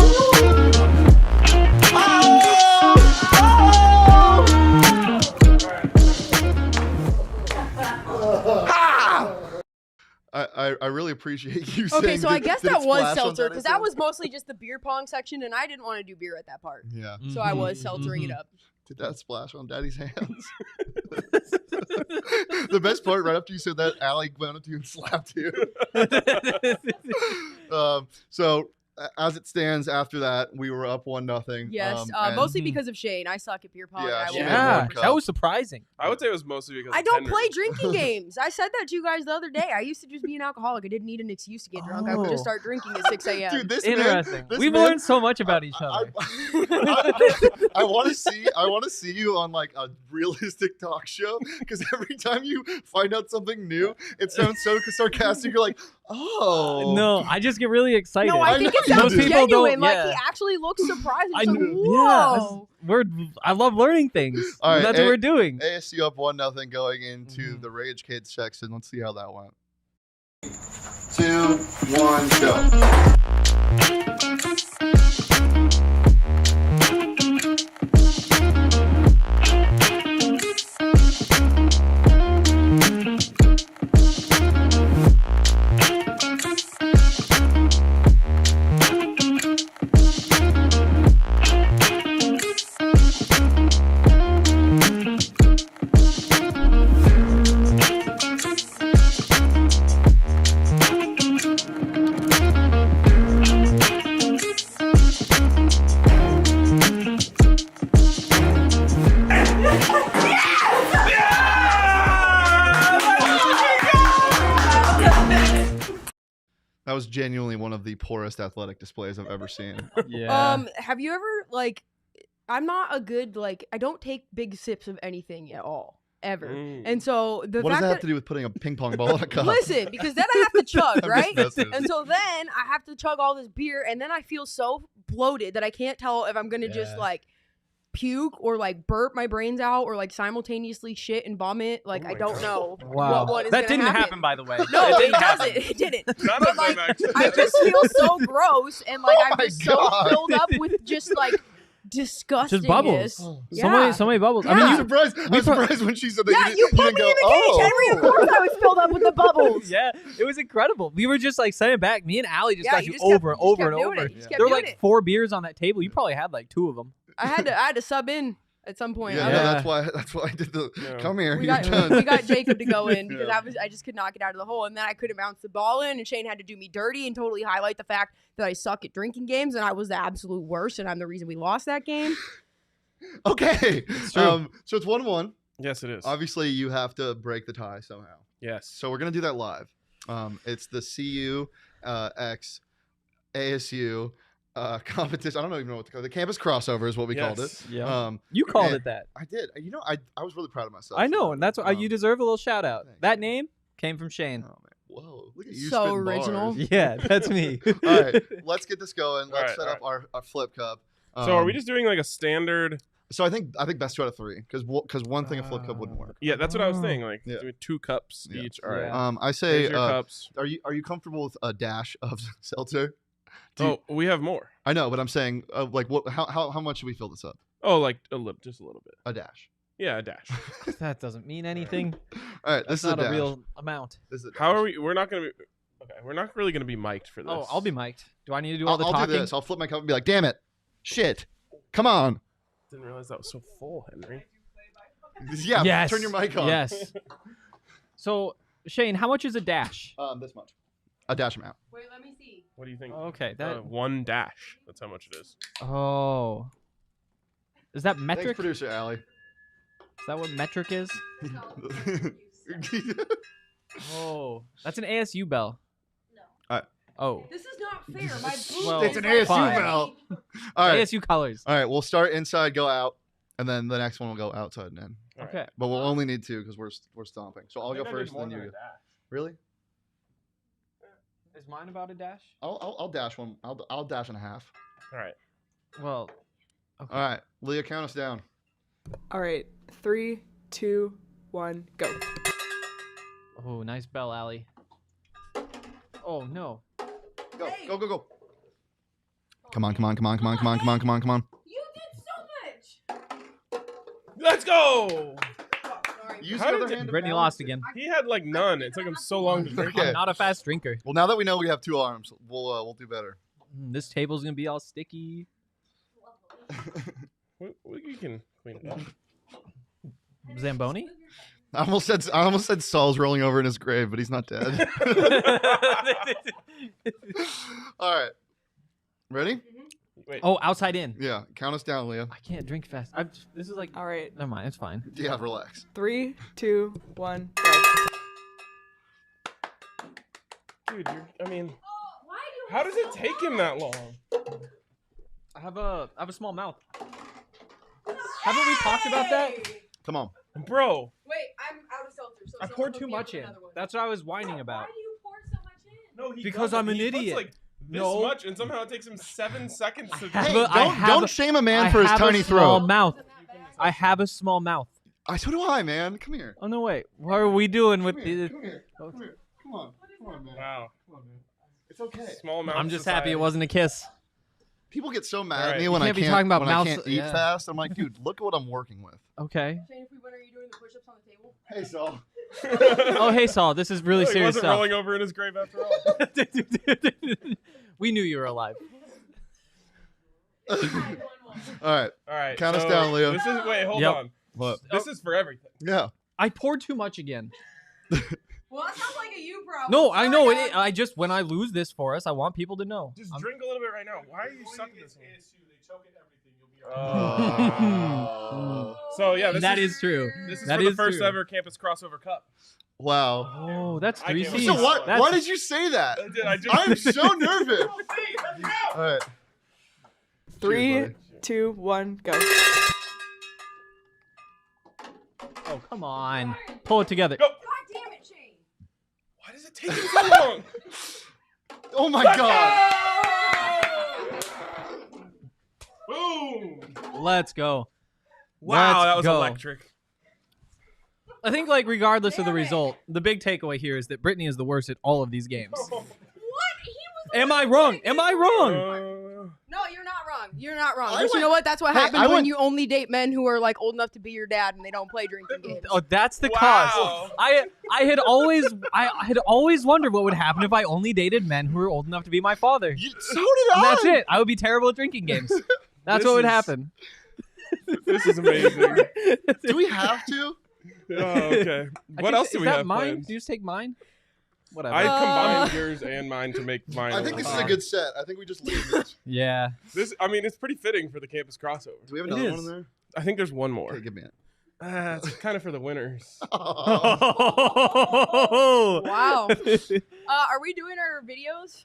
I really appreciate you saying. Okay, so I guess that was splash on seltzer Daddy's because that hands? was mostly just the beer pong section, and I didn't want to do beer at that part. Yeah. So I was seltzering it up. Did that splash on Daddy's hands? The best part, right after you said that, Allie went up to you and slapped you. So as it stands, after that, we were up 1-0. Yes, mostly because of Shane. I suck at beer pong. Yeah, and she I made will one Yeah, cup. that was surprising. I would say it was mostly because I of don't Henry. play drinking games. I said that to you guys the other day. I used to just be an alcoholic. I didn't need an excuse to get drunk. I would just start drinking at 6 a.m. Dude, this Interesting. Man, We've learned so much about each other. I want to see you on like a realistic talk show because every time you find out something new, it sounds so sarcastic. You're like, oh No, I just get really excited. No, I think it know sounds you do. genuine. don't- Like yeah. he actually looks surprised. I He's like, knew- whoa. I love learning things. All right, That's what we're doing. ASU up 1-0 going into the Rage Cage section. Let's see how that went. 2, 1, go. That was genuinely one of the poorest athletic displays I've ever seen. Yeah. Have you ever I'm not a good I don't take big sips of anything at all ever. And so the What does fact that have to do with putting a ping pong ball in a cup? Listen, because then I have to chug, I'm right? just messing. And so then I have to chug all this beer, and then I feel so bloated that I can't tell if I'm gonna just puke or burp my brains out or simultaneously shit and vomit. I don't know Wow. what is That gonna didn't happen, by the way. No, That it didn't happen. doesn't. It didn't. None But of them actually. I just feel so gross and I'm my just so God. filled up with just disgustingness. Just bubbles. Yeah. So many bubbles. Yeah. I mean, I'm you, surprised. I'm surprised when she said that. Yeah, you put didn't me go, in the cage, Henry. Of course, I was filled up with the bubbles. yeah, it was incredible. We were just sending it back. Me and Allie just got you you just kept- over and you just over kept and doing over. it. You just kept There were doing it. 4 beers on that table. You probably had 2 of them. I had to sub in. at some point. Yeah, no, that's why I did the come here. We got Jacob to go in because I just could not get out of the hole, and then I couldn't bounce the ball in, and Shane had to do me dirty and totally highlight the fact that I suck at drinking games, and I was the absolute worst, and I'm the reason we lost that game. Okay, so it's 1-1. Yes, it is. Obviously, you have to break the tie somehow. Yes. So we're gonna do that live. It's the CU X ASU competition. I don't even know what to call it. The campus crossover is what we called it. Yeah. You called it that. I did. You know, I was really proud of myself. I know, and that's why you deserve a little shout out. Thanks. That name came from Shane. Oh, man. Whoa, look at you. So original. Bars. Yeah, that's me. All right, let's get this going. Let's set up our flip cup. So are we just doing like a standard? So I think best 2 out of 3 because one thing a flip cup wouldn't work. Yeah, that's what I was thinking. Like doing 2 cups each. All right. I say your cups. Are you comfortable with a dash of seltzer? We have more. I know, but I'm saying like what? How much should we fill this up? Oh, like just a little bit. A dash. Yeah, a dash. That doesn't mean anything. All right, this is not a real amount. This is How are we? We're not gonna be. Okay, we're not really gonna be mic'd for this. Oh, I'll be mic'd. Do I need to do all the I'll talking? do this. I'll flip my cup and be like, "Damn it, shit, come on." Didn't realize that was so full, Henry. Yeah. Yes. Turn your mic on. Yes. So Shane, how much is a dash? This much. A dash amount. Wait, let me see. What do you think? Okay, that. 1 dash. That's how much it is. Oh. Is that metric? Thanks, producer Allie. Is that what metric is? Oh, that's an ASU bell. No. Oh. This is not fair. My booth Well, It's an is ASU like- bell. All right. ASU colors. All right. We'll start inside, go out, and then the next one will go outside and in. All right. Okay. But we'll only need 2 because we're stomping. So I'll I go think I did first, more then you than a go. dash. Really? Is mine about a dash? I'll dash one. I'll dash and a half. All right. Well. Okay. All right, Leah, count us down. All right, 3, 2, 1, go. Oh, nice bell, Allie. Oh no. Go, Hey. go. Come on. You did so much. Let's go. Sorry. Use How the did other hand. to Brittany balance lost it. again. He had like none. It took him so long to drink. Okay. I'm not a fast drinker. Well, now that we know we have 2 arms, we'll do better. This table's gonna be all sticky. We can clean it up. Zamboni? I almost said Saul's rolling over in his grave, but he's not dead. All right, ready? Wait. Oh, outside in. Yeah, count us down, Leah. I can't drink fast. This is like. All right, Never mind. It's fine. Yeah, relax. 3, 2, 1, go. Dude, I mean, Why do how does it take him that long? I have a small mouth. Haven't we talked about that? Come on. Bro. Wait, I'm out of seltzer. So I someone poured hook too me up much with in. another one. That's what I was whining about. Why do you pour so much in? No, he Because doesn't. I'm an He puts, idiot. like this No. much, and somehow it takes him 7 seconds to have drink. a- I Don't shame a man for his tiny a small throat. mouth. I have a small mouth. So do I, man. Come here. Oh no, wait. What are we doing with Come here. the? Come here. Come on, man. Wow. Come on, man. It's okay. Small amount. I'm just happy it wasn't a kiss. People get so mad All at right. me You when I can't can't be talking about when I mouse- can't eat yeah. fast. I'm like, dude, look at what I'm working with. Okay. Shane, if we win, are you doing the push-ups on the table? Hey, Saul. Oh hey Saul, this is really he serious wasn't stuff. rolling over in his grave after all. We knew you were alive. All right. All right. Count us down, Leo. This is hold Yep. on. What? This is for everything. Yeah. I poured too much again. Well, that sounds like a you problem. No, I know Sorry, it. I just when I lose this for us, I want people to know. Just I'm- drink a little bit right now. Why are you sucking this one? So yeah, this That is is true. this is That for the is first true. ever campus crossover cup. Wow. Oh, that's I 3 can't C's. believe So what? That's- Why did you say that? I just I'm so nervous. All right. 3, Cheers, 2, 1, go. Oh come on, pull it together. Go. God damn it, Shane. Why does it take him so long? Oh my god. Boom! Let's go. Wow, Let's that was go. electric. I think like regardless of the Damn it. result, the big takeaway here is that Brittany is the worst at all of these games. What? He was. Am I wrong? Am I wrong? No, you're not wrong. You're not wrong. I But you went- know what? That's what Hey, happens I when went- you only date men who are like old enough to be your dad and they don't play drinking games. Oh, that's the Wow. cause. I had always wondered what would happen if I only dated men who were old enough to be my father. So did And I. that's it. I would be terrible at drinking games. That's This what would is- happen. This is amazing. Do we have to? Oh, okay. What else do we have mine? planned? Do you just take mine? Whatever. I combined yours and mine to make mine. I think this is a good set. I think we just leave this. Yeah. It's pretty fitting for the campus crossover. Do we have another one in there? I think there's one more. Okay, give me it. It's kind of for the winners. Oh. Wow. Are we doing our videos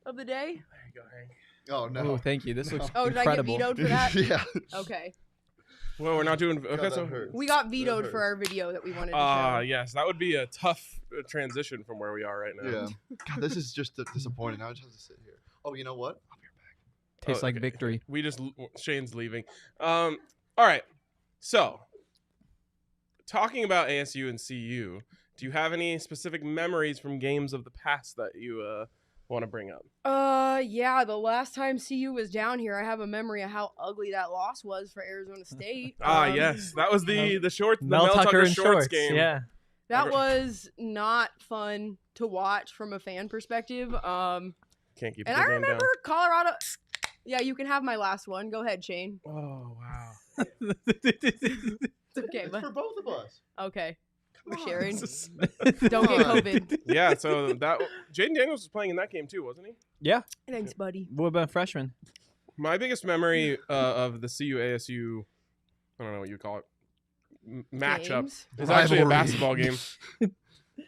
of the day? There you go, Hank. Oh, no. Oh, thank you. This looks Oh, did incredible. I get vetoed for that? Yeah. Okay. Well, we're not doing. Okay, God, so that hurts. We got That vetoed for hurts. our video that we wanted to show. yes, that would be a tough transition from where we are right now. Yeah. God, this is just disappointing. Now I just have to sit here. Oh, you know what? I'll be right back. Tastes like victory. Shane's leaving. All right. So, talking about ASU and CU, do you have any specific memories from games of the past that you want to bring up? Yeah, the last time CU was down here, I have a memory of how ugly that loss was for Arizona State. Yes, that was the Mel Tucker in shorts game. Yeah. That was not fun to watch from a fan perspective. Can't keep. And I remember Colorado. Yeah, you can have my last one. Go ahead, Shane. Oh wow. It's okay, It's but for both of us. okay. We're Come on. sharing. This Don't get COVID. Yeah, so that Jaden Daniels was playing in that game too, wasn't he? Yeah. Thanks, buddy. What about freshman? My biggest memory of the CU ASU, I don't know what you call it, matchup Games. is actually a Rivalry. basketball game,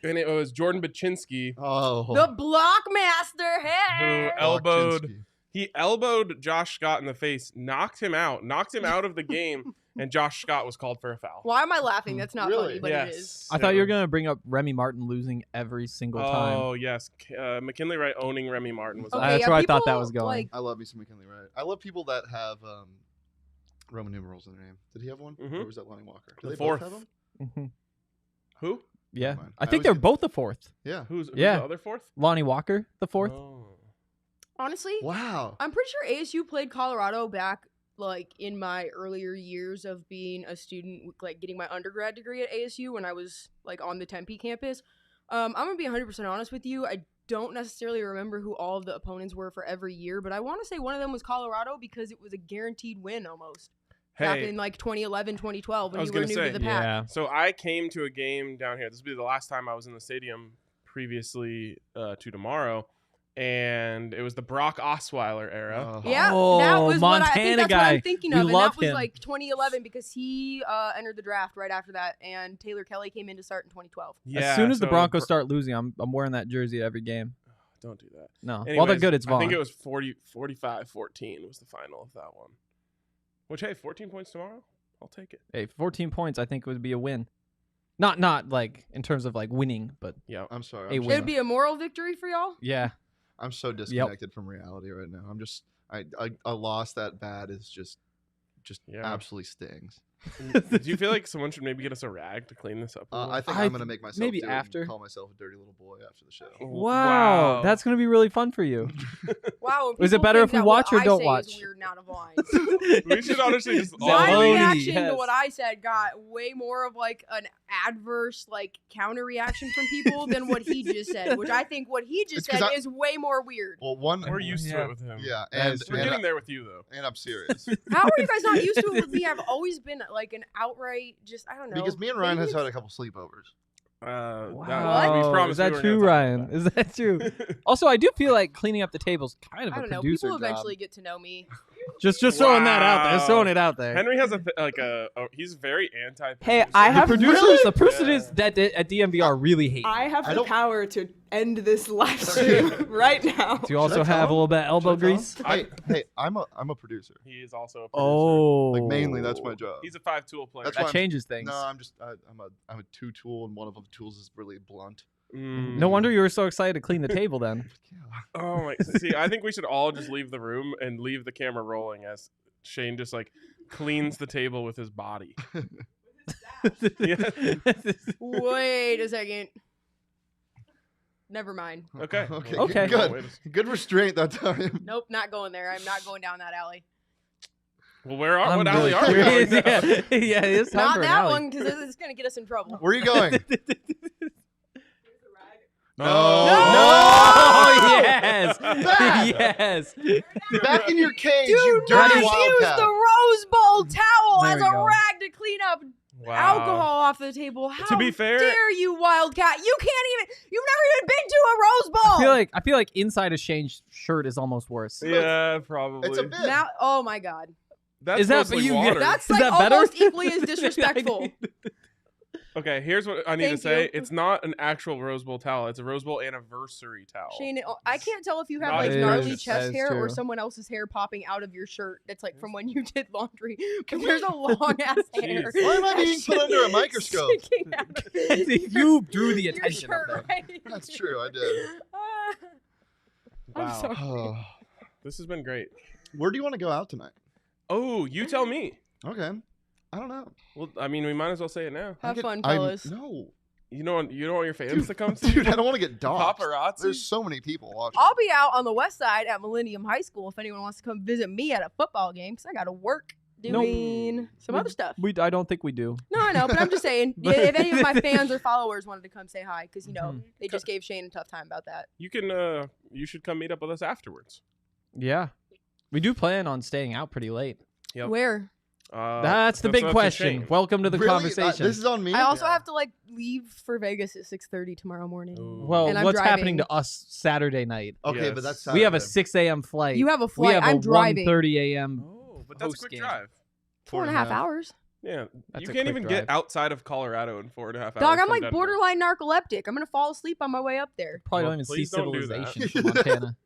and it was Jordan Baczynski Oh. The Blockmaster. Hey. He elbowed Josh Scott in the face, knocked him out of the game, and Josh Scott was called for a foul. Why am I laughing? That's not Really? funny, but it is. I thought you were going to bring up Remy Martin losing every single time. Oh yes, McKinley Wright owning Remy Martin was. Okay, That's yeah, where I thought that people, was going. like, I love me some McKinley Wright. I love people that have Roman numerals in their name. Did he have one? Mhm. Or was that Lonnie Walker? Do The they fourth. both have them? Mhm. Who? Yeah. Never mind. I I think always they're get- both the fourth. Yeah. Who's Yeah. the other fourth? Lonnie Walker, the fourth. Oh. honestly, Wow. I'm pretty sure ASU played Colorado back like in my earlier years of being a student, like getting my undergrad degree at ASU when I was like on the Tempe campus. I'm gonna be 100% honest with you. I don't necessarily remember who all of the opponents were for every year, but I want to say one of them was Colorado because it was a guaranteed win almost back Hey, in like 2011, 2012 I when was you were gonna new say, to the pack. Yeah. so I came to a game down here. This will be the last time I was in the stadium previously to tomorrow, and it was the Brock Osweiler era. Yeah, Oh, that was what I think Montana that's what guy. I'm thinking We of, and love that was him. like 2011 because he entered the draft right after that, and Taylor Kelly came in to start in 2012. Yeah, as soon as the so Broncos start losing, I'm wearing that jersey every game. don't do that. No. While they're Anyways, good, it's Vaughn. I think it was 45-14 was the final of that one. Which, hey, 14 points tomorrow? I'll take it. Hey, 14 points I think would be a win. Not like in terms of like winning, but Yeah. I'm sorry. Hey, I'm, win. It would be a moral victory for y'all. yeah. I'm so disconnected from reality right now. I'm just a loss that bad is just Yeah. absolutely stings. Do you feel like someone should maybe get us a rag to clean this up? a I little? think I I'm gonna make myself maybe do it after. and call myself a dirty little boy after the show. Wow. That's going to be really fun for you. Wow. Is it people better think if we that watch what or don't I say watch? Is weird and out of line. We should honestly just all My Zaloni, reaction to yes. what I said got way more of like an adverse like counter reaction from people than what he just said, which I think what he just It's 'cause said I- is way more weird. Well, one. We're used to Yeah. it with him. Yeah, That and is We're and, getting there with you, though. and I'm serious How are you guys not used to it with me? I've always been like an outright just I don't know. because me and Ryan Maybe has had it's- a couple sleepovers. Wow. We promised Is that we weren't true, gonna Ryan? talk Is that true? Also, I do feel like cleaning up the tables kind of I a don't know. producer People job. eventually get to know me. Just throwing that out there. Just Wow. throwing it out there. Henry has he's very anti. Hey, I The have producers, the person Yeah. is that at DMVR really hate. I have I the don't- power to end this live stream right now. Do you also Should I tell have a him? little bit of elbow Should I tell him? grease? Hey, I'm a producer. He is also a producer. Oh, Like mainly, that's my job. He's a 5-tool player. That's that why I'm- changes things. No, I'm a two tool, and one of the tools is really blunt. Mm. No wonder you were so excited to clean the table then. Yeah. Oh my! See, I think we should all just leave the room and leave the camera rolling as Shane just like cleans the table with his body. Yeah. Wait a second. Never mind. Okay. Okay. Okay. Good. Good restraint that time. Nope, not going there. I'm not going down that alley. Well, where are I'm what really alley are we curious. going down? Yeah, it's time Not for an that alley. one because it's going to get us in trouble. Where are you going? No. Yes. Yes. Back in your cage, Do you not dirty use wildcat. the Rose Bowl towel There as we a go. rag to clean up alcohol off the table. How be fair- dare you, wildcat? You've never even been to a Rose Bowl. I feel like inside a Shane's shirt is almost worse. Yeah, probably. It's a bit. Now, oh my God. That's Is that- mostly you- water. That's Is like that better? almost equally as disrespectful. Okay, here's what I need to Thank say. you. It's not an actual Rose Bowl towel. It's a Rose Bowl anniversary towel. Shane, I can't tell if you have Not like as gnarly precious. chest That is hair or true. someone else's hair popping out of your shirt that's like from when you did laundry. But there's a long ass hair. Jeez. Why am I being that's put under a microscope? sticking out. You drew the Your attention up shirt, there. right? That's true. I did. I'm Wow. sorry. This has been great. Where do you want to go out tonight? Oh, you tell me. Okay. I don't know. Well, I mean, we might as well say it now. Have fun, fellas. No. You don't want your fans to come see Dude, I don't want to get doxxed. paparazzi? There's so many people watching. I'll be out on the west side at Millennium High School if anyone wants to come visit me at a football game because I got to work doing some other stuff. I don't think we do. No, I know, but I'm just saying, if any of my fans or followers wanted to come say hi, because, Mhm. they just gave Shane a tough time about that. You can. You should come meet up with us afterwards. Yeah. We do plan on staying out pretty late. Yep. Where? That's the big a question. shame. Welcome to the Really? conversation. This is on me. I also Yeah. have to, leave for Vegas at 6:30 tomorrow morning. Ooh. well, and I'm what's happening driving. to us Saturday night? Okay, Yes. but that's We have a Saturday. 6 a.m. flight. You have a we flight. have I'm a driving. 1:30 a.m. Oh, but that's a post quick game. drive. 4.5 hours. Yeah, That's you a can't quick even drive. get outside of Colorado in 4.5 hours. Dog, I'm from like Denver. borderline narcoleptic. I'm going to fall asleep on my way up there. Probably Well, don't even see please don't do that. civilization from Montana.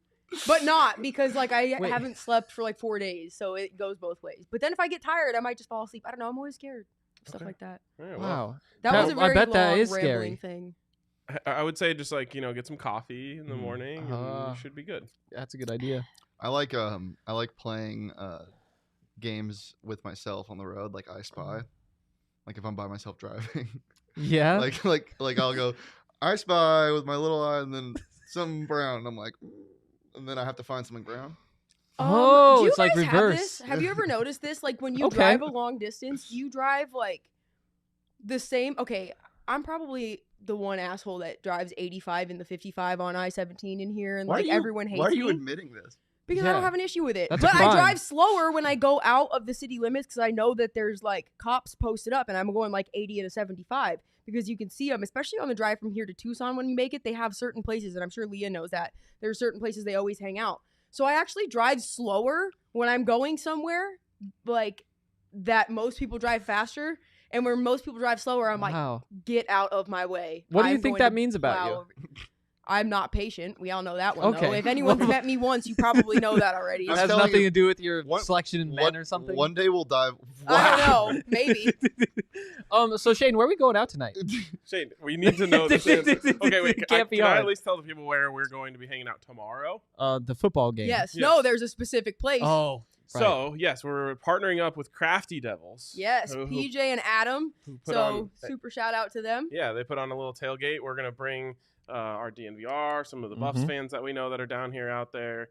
But not because, I Wait. haven't slept for 4 days. So it goes both ways. But then if I get tired, I might just fall asleep. I don't know. I'm always scared of stuff Okay. like that. Yeah, well, Wow. That That- was a I very bet that long, is rambling scary. thing. I would say just get some coffee in the Mm. morning, and Uh-huh. you should be good. That's a good idea. I like playing games with myself on the road, like I Spy. Like if I'm by myself driving. Yeah. like I'll go I Spy with my little eye and then something brown. And I'm like, and then I have to find something brown. Oh, do you it's like guys have reverse. this? Have you ever noticed this? Like when you Okay. drive a long distance, you drive the same. Okay, I'm probably the one asshole that drives 85 in the 55 on I-17 in here, and everyone hates Why are you me admitting this? because I Yeah. don't have an issue with it. That's a But I crime. drive slower when I go out of the city limits because I know that there's cops posted up, and I'm going 80 at a 75 because you can see them, especially on the drive from here to Tucson. When you make it, they have certain places, and I'm sure Leah knows that there are certain places they always hang out. So I actually drive slower when I'm going somewhere that most people drive faster, and where most people drive slower, I'm Wow. get out of my way. What do you I'm think going that to means about plow you? over- I'm not patient. We all know that one, though. Okay. If anyone's met me once, you probably know that already. I'm It has telling nothing you, to do with your one- selection in men or something. One day we'll dive. I don't know. Maybe. So Shane, where are we going out tonight? Shane, we need to know this answer. Okay, wait. Can't be can I hard. at least tell the people where we're going to be hanging out tomorrow? The football game. Yes. Yes. No, there's a specific place. Oh. Right. So yes, we're partnering up with Crafty Devils. Yes, who- PJ and Adam. who put So on- super shout out to them. Yeah, they put on a little tailgate. We're gonna bring our DNVR, some of the Buffs Mhm. fans that we know that are down here out there.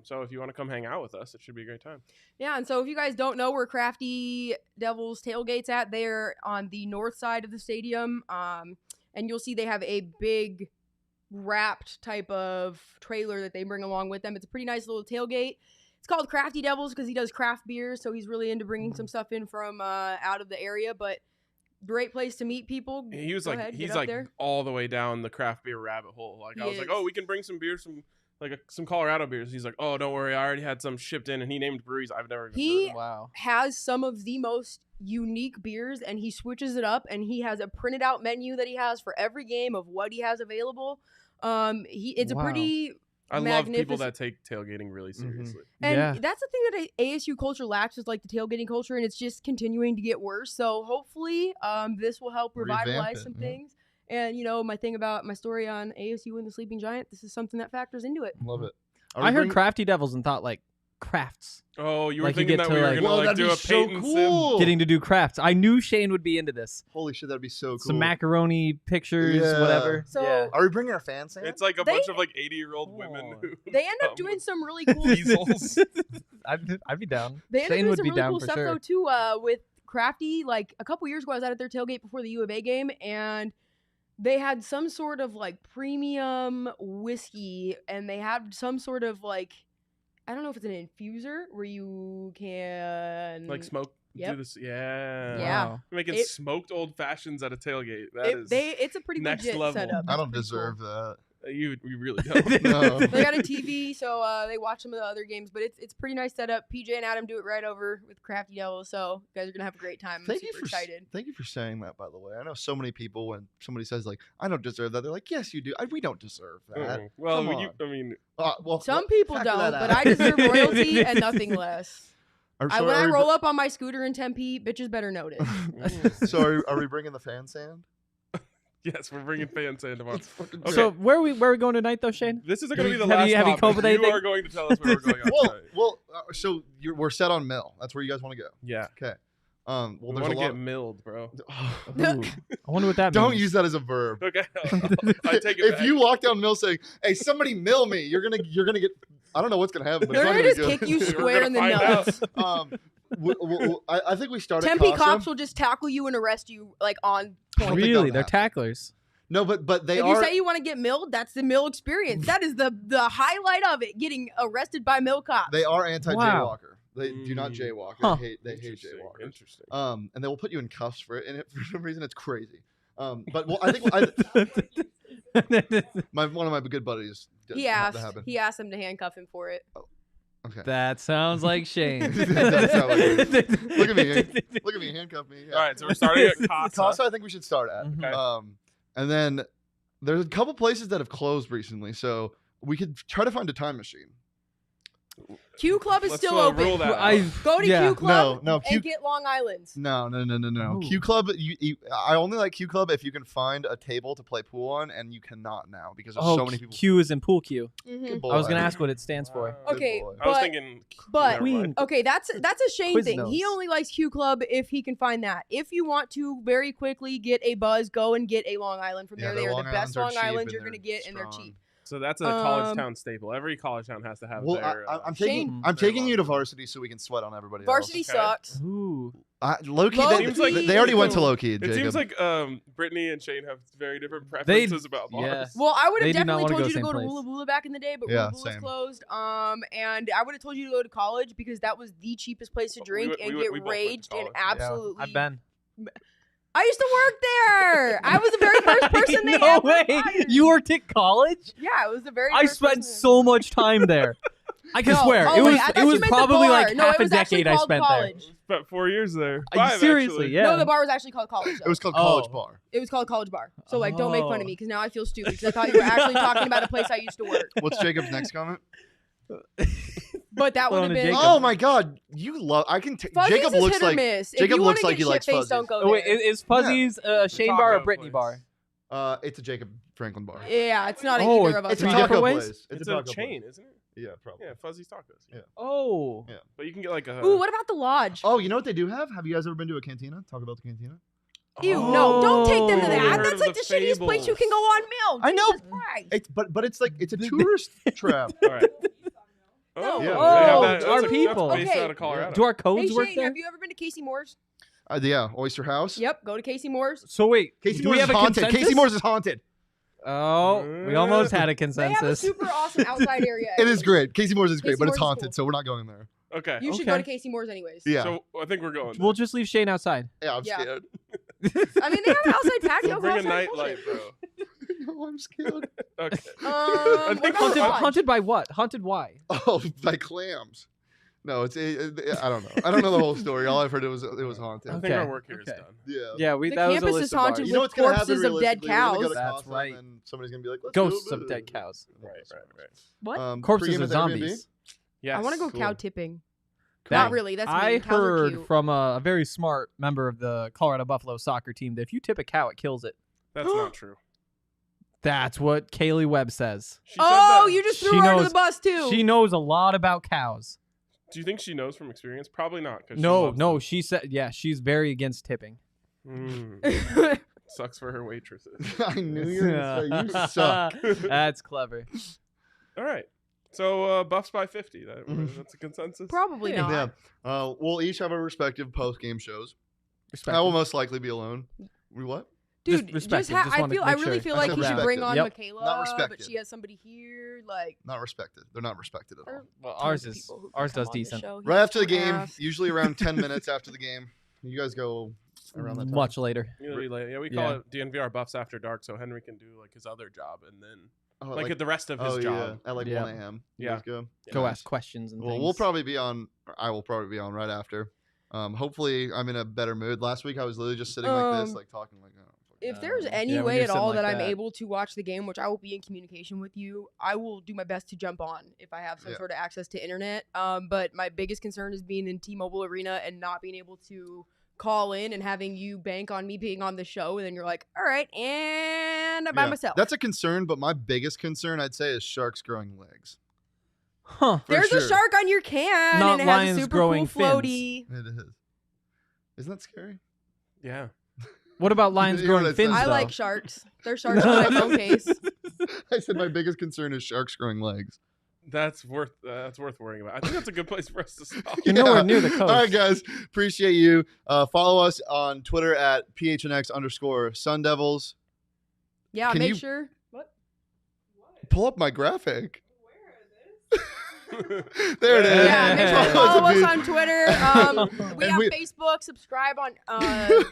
So if you want to come hang out with us, it should be a great time. Yeah, and so if you guys don't know where Crafty Devils tailgate's at, they're on the north side of the stadium. And you'll see they have a big wrapped type of trailer that they bring along with them. It's a pretty nice little tailgate. It's called Crafty Devils because he does craft beers, so he's really into bringing some stuff in from out of the area. But great place to meet people. He was Go like, ahead, get he's up like there. all the way down the craft beer rabbit hole. Like I was like, oh, we can bring some beers, some Colorado beers. He's like, oh, don't worry, I already had some shipped in, and he named breweries I've never even He- heard of. Wow. Has some of the most unique beers, and he switches it up, and he has a printed out menu that he has for every game of what he has available. It's a Wow. pretty I love people magnificent- that take tailgating really Mhm. seriously. And Yeah. that's the thing that ASU culture lacks is the tailgating culture, and it's just continuing to get worse. So hopefully, this will help Revamp revitalize it, some yeah. things. And my thing about my story on ASU and the Sleeping Giant, this is something that factors into it. Love it. I heard Crafty Devils and thought crafts. Oh, you were Like you thinking get that to, we were like- gonna Whoa, that'd do be a so Peyton cool. Getting to do crafts. I knew Shane would be into this. Holy shit, that'd be so cool. Some macaroni pictures, Yeah. whatever. So- yeah. Are we bringing our fans? Sim. It's like a They- bunch of 80-year-old women Oh. who They end up come doing with some really cool. easels. I'd be down. They end up Shane doing would some be really down cool for stuff sure. though too. With Crafty, a couple years ago, I was out at their tailgate before the U of A game, and They had some sort of like premium whiskey, and they had some sort of like, I don't know if it's an infuser where you can like smoke. Yep. Do this. Yeah. Yeah. Wow. We're making smoked old fashions at a tailgate. It's a pretty next legit level. setup. I It's don't pretty deserve cool. that. You really don't. No. They got a TV, so they watch some of the other games, but it's pretty nice setup. PJ and Adam do it right over with Crafty Devil, so you guys are gonna have a great time. I'm super excited. Thank you for saying that, by the way. I know so many people when somebody says like, "I don't deserve that," they're like, "Yes, you do." We don't deserve that. Well, Come on. I mean, well, Some people factor don't, that but out. I deserve royalty and nothing less. When I roll up on my scooter in Tempe, bitches better notice. So are we bringing the fan sand? yes, we're bringing fan sand tomorrow. Okay. So where are we going tonight though, Shane? This isn't going to be the Have last you topic. come with anything? You are going to tell us where we're going on tonight. So we're set on Mill. That's where you guys want to go. Yeah. Okay. We Well, want there's to a lot. get milled, bro. Ooh, I wonder what that means. Don't use that as a verb. Okay. I take it If back. you walk down Mill saying, "Hey, somebody mill me," you're gonna get. I don't know what's gonna happen, but They're it's gonna not just gonna be kick you good. square in the find out. nuts. I think we started. Tempe Casa. cops will just tackle you and arrest you like on I don't think point. Really, that'll they're happen. tacklers. No, but they If are. you say you want to get milled, that's the mill experience. That is the highlight of it, getting arrested by mill cops. They are anti-jaywalker. Wow. They do not jaywalk. Huh. They hate Interesting, jaywalkers. Interesting. And they will put you in cuffs for it, and for some reason it's crazy. But I think one of my good buddies. he asked them to handcuff him for it. Okay. That sounds like Shane. That does sound like it. Look at me, handcuff me. Yeah. All right, so we're starting at Casa. Casa, I think we should start at. Mhm. And then there's a couple places that have closed recently, so we could try to find a time machine. Q Club is Let's, still open. rule that out. Go to Yeah. Q Club No, Q. and get Long Island's. No. Ooh. Q Club. I only like Q Club if you can find a table to play pool on, and you cannot now because there's so many people. Q is in pool Q. Mhm. Good boy. I was gonna ask what it stands for. Good Okay, boy. I was but- thinking. but- never mind. Okay, that's a Shane thing. He Quiznos. only likes Q Club if he can find that. If you want to very quickly get a buzz, go and get a Long Island from there. Yeah, They the are Long the best Islands are Long cheap Islands and you're gonna they're get, and they're strong. cheap. So that's a college town staple. Every college town has to have Well, their. I'm Shane. taking I'm their taking you to Long varsity so we can sweat on everybody Varsity else. Okay. sucks. Ooh. Low key, Low they key already is went to cool. low key. It Jacob. seems like Brittany and Shane have very different preferences about bars. yeah. Well, I would They have do not definitely wanna told go you to same go to place. Woola Boola back in the day, but Yeah, Woola Boola's same. closed. And I would have told you to go to college because that was the cheapest place to We drink went- and we get both went to raged and college. Yeah, absolutely. I've been. I used to work there. I was the very first person they no ever way. hired. You worked at college? Yeah, it was the very. I first spent person so much time there. I can No. swear Oh, it wait, was I thought it you was meant the probably bar. like No, half it a was actually decade I called spent college. About 4 years there. there. Five, Seriously, actually. yeah. No, the bar was actually called college. It was called Oh. College Bar. It was called college bar. So like, don't make fun Oh. of me because now I feel stupid because I thought you were actually talking about a place I used to work. What's Jacob's next comment? But that Put would on have a been. Jacob. Oh my God, you love. I can. Fuzzies Jacob is looks hit or like. miss. If Jacob you looks wanna like he get likes shit-faced, Fuzzies. don't go Oh, wait, there. is Fuzzy's Shane Taco bar or Brittany place. bar? It's a Jacob Franklin bar. Yeah, it's not Oh, either of us. It's a Three taco different ways? place. It's a a taco chain, place. isn't it? Yeah, probably. Yeah, Fuzzy's Tacos. Yeah. Oh. Yeah. But you can get like a. Ooh, what about the lodge? Oh, you know what they do have? Have you guys ever been to a cantina? Talk about the cantina. Ew, no, don't take them to Oh. that. Heard That's of like the the shittiest place you can go on Mill. I know. Jesus Christ. It's but it's like it's a tourist trap. All right. No. Yeah, they Oh, have that. our That's people. That's based Okay. out of Colorado. Do our Hey codes work Shane, there? have you ever been to Casey Moore's? Yeah, Oyster House. Yep, go to Casey Moore's. So wait, Casey do Moore's we have is a haunted. consensus? Casey Moore's is haunted. Oh, we almost had a They have a consensus. super awesome outside area. It is great. Casey Moore's is great, Casey but it's Moore's is haunted, cool. so we're not going there. Okay. You should go Okay. to Casey Moore's anyways. Yeah. So I think we're going. We'll just leave Shane outside. Yeah, I'm Yeah. scared. I mean, they have an outside patio. We'll go bring a outside night and light, bullshit. bro. No, I'm scared. Okay. What think about Haunted, the lodge? haunted by what? Haunted why? Oh, by clams. No, it's I don't know. I don't know the whole story. All I've heard it was haunted. I think Okay, our work here is okay. done. Yeah. Yeah, The that was a campus list is of bars. haunted You know with what's gonna happen corpses of dead realistically? We're gonna go cows. to That's Casa, right. And then somebody's gonna be like, Let's Ghosts go. of dead cows. Right. What? Corpses Pregame of is Airbnb? zombies. Yes. I want to go cool. cow tipping. That- Not really. That's I mean. Cows are heard cute. from a very smart member of the Colorado Buffalo soccer team that if you tip a cow, it kills it. That's not true. That's what Kaylee Webb says. She said Oh, that. you just She threw her under knows- the bus too. She knows a lot about cows. Do you think she knows from experience? Probably not. 'Cause she No, loves no, them. she said, yeah, she's very against tipping. Sucks for her waitresses. I knew you were gonna say you suck. That's clever. All right. So Buffs by 50. Mhm. That's a consensus. Probably Yeah. not. Yeah. We'll each have our respective post game shows. I will most likely be alone. We what? Dude, respect it. I really feel like he should bring on Yep. Michaela, Not respected. but she has somebody here. Like, Not respected. They're not respected at all. Well, ours does decent. Right after the game, usually around 10 minutes after the game. You guys go around that time. Much later. Really late. Yeah, we call it DNVR Buffs After Dark, so Henry can do like his other job and then like the rest of his job. At like 1 a.m. Yeah. Go ask questions and things. Well, we'll probably be on. I will probably be on right after. Hopefully, I'm in a better mood. Last week, I was literally just sitting like this, like talking like. If there's any way at all that I'm able to watch the game, which I will be in communication with you, I will do my best to jump on if I have some sort of access to internet. But my biggest concern is being in T-Mobile Arena and not being able to call in and having you bank on me being on the show, and then you're like, all right, and I'm by myself. That's a concern, but my biggest concern, I'd say, is sharks growing legs. Huh. There's a shark on your can, Not and it has lions a super growing cool floaty. It is. Isn't that scary? Yeah. What about lions growing fins? I though? like sharks. There's sharks on my phone case. I said my biggest concern is sharks growing legs. That's worth worrying about. I think that's a good place for us to stop. You're nowhere near the coast. All right, guys. Appreciate you. Follow us on Twitter at PHNX_Sun Devils. Yeah, make sure. What? Pull up my graphic. There it is. Yeah, make sure to follow us on Twitter. We have Facebook. Subscribe on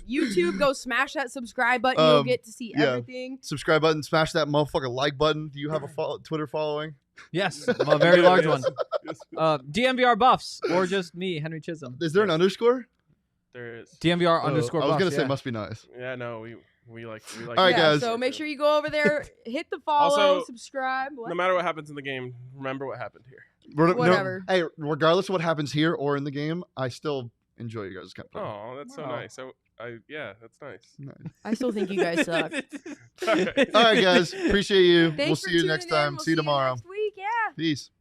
YouTube. Go smash that subscribe button. You'll get to see everything. Subscribe button. Smash that motherfucking like button. Do you have a Twitter following? Yes, a very large one. DMVR Buffs or just me, Henry Chisholm. Is there an underscore? There is. DMVR _Buffs. I was gonna say must be nice. Yeah, no, we like. All right, guys. So make sure you go over there, hit the follow, Also, subscribe. No matter what happens in the game, remember what happened here. Whatever. Hey, regardless of what happens here or in the game, I still enjoy you guys. Oh, that's so nice. So, that's nice. I still think you guys suck. All right. All right, guys. Appreciate you. Thanks We'll for see you tuning next in. time. We'll See you tomorrow. next week. Yeah. Peace.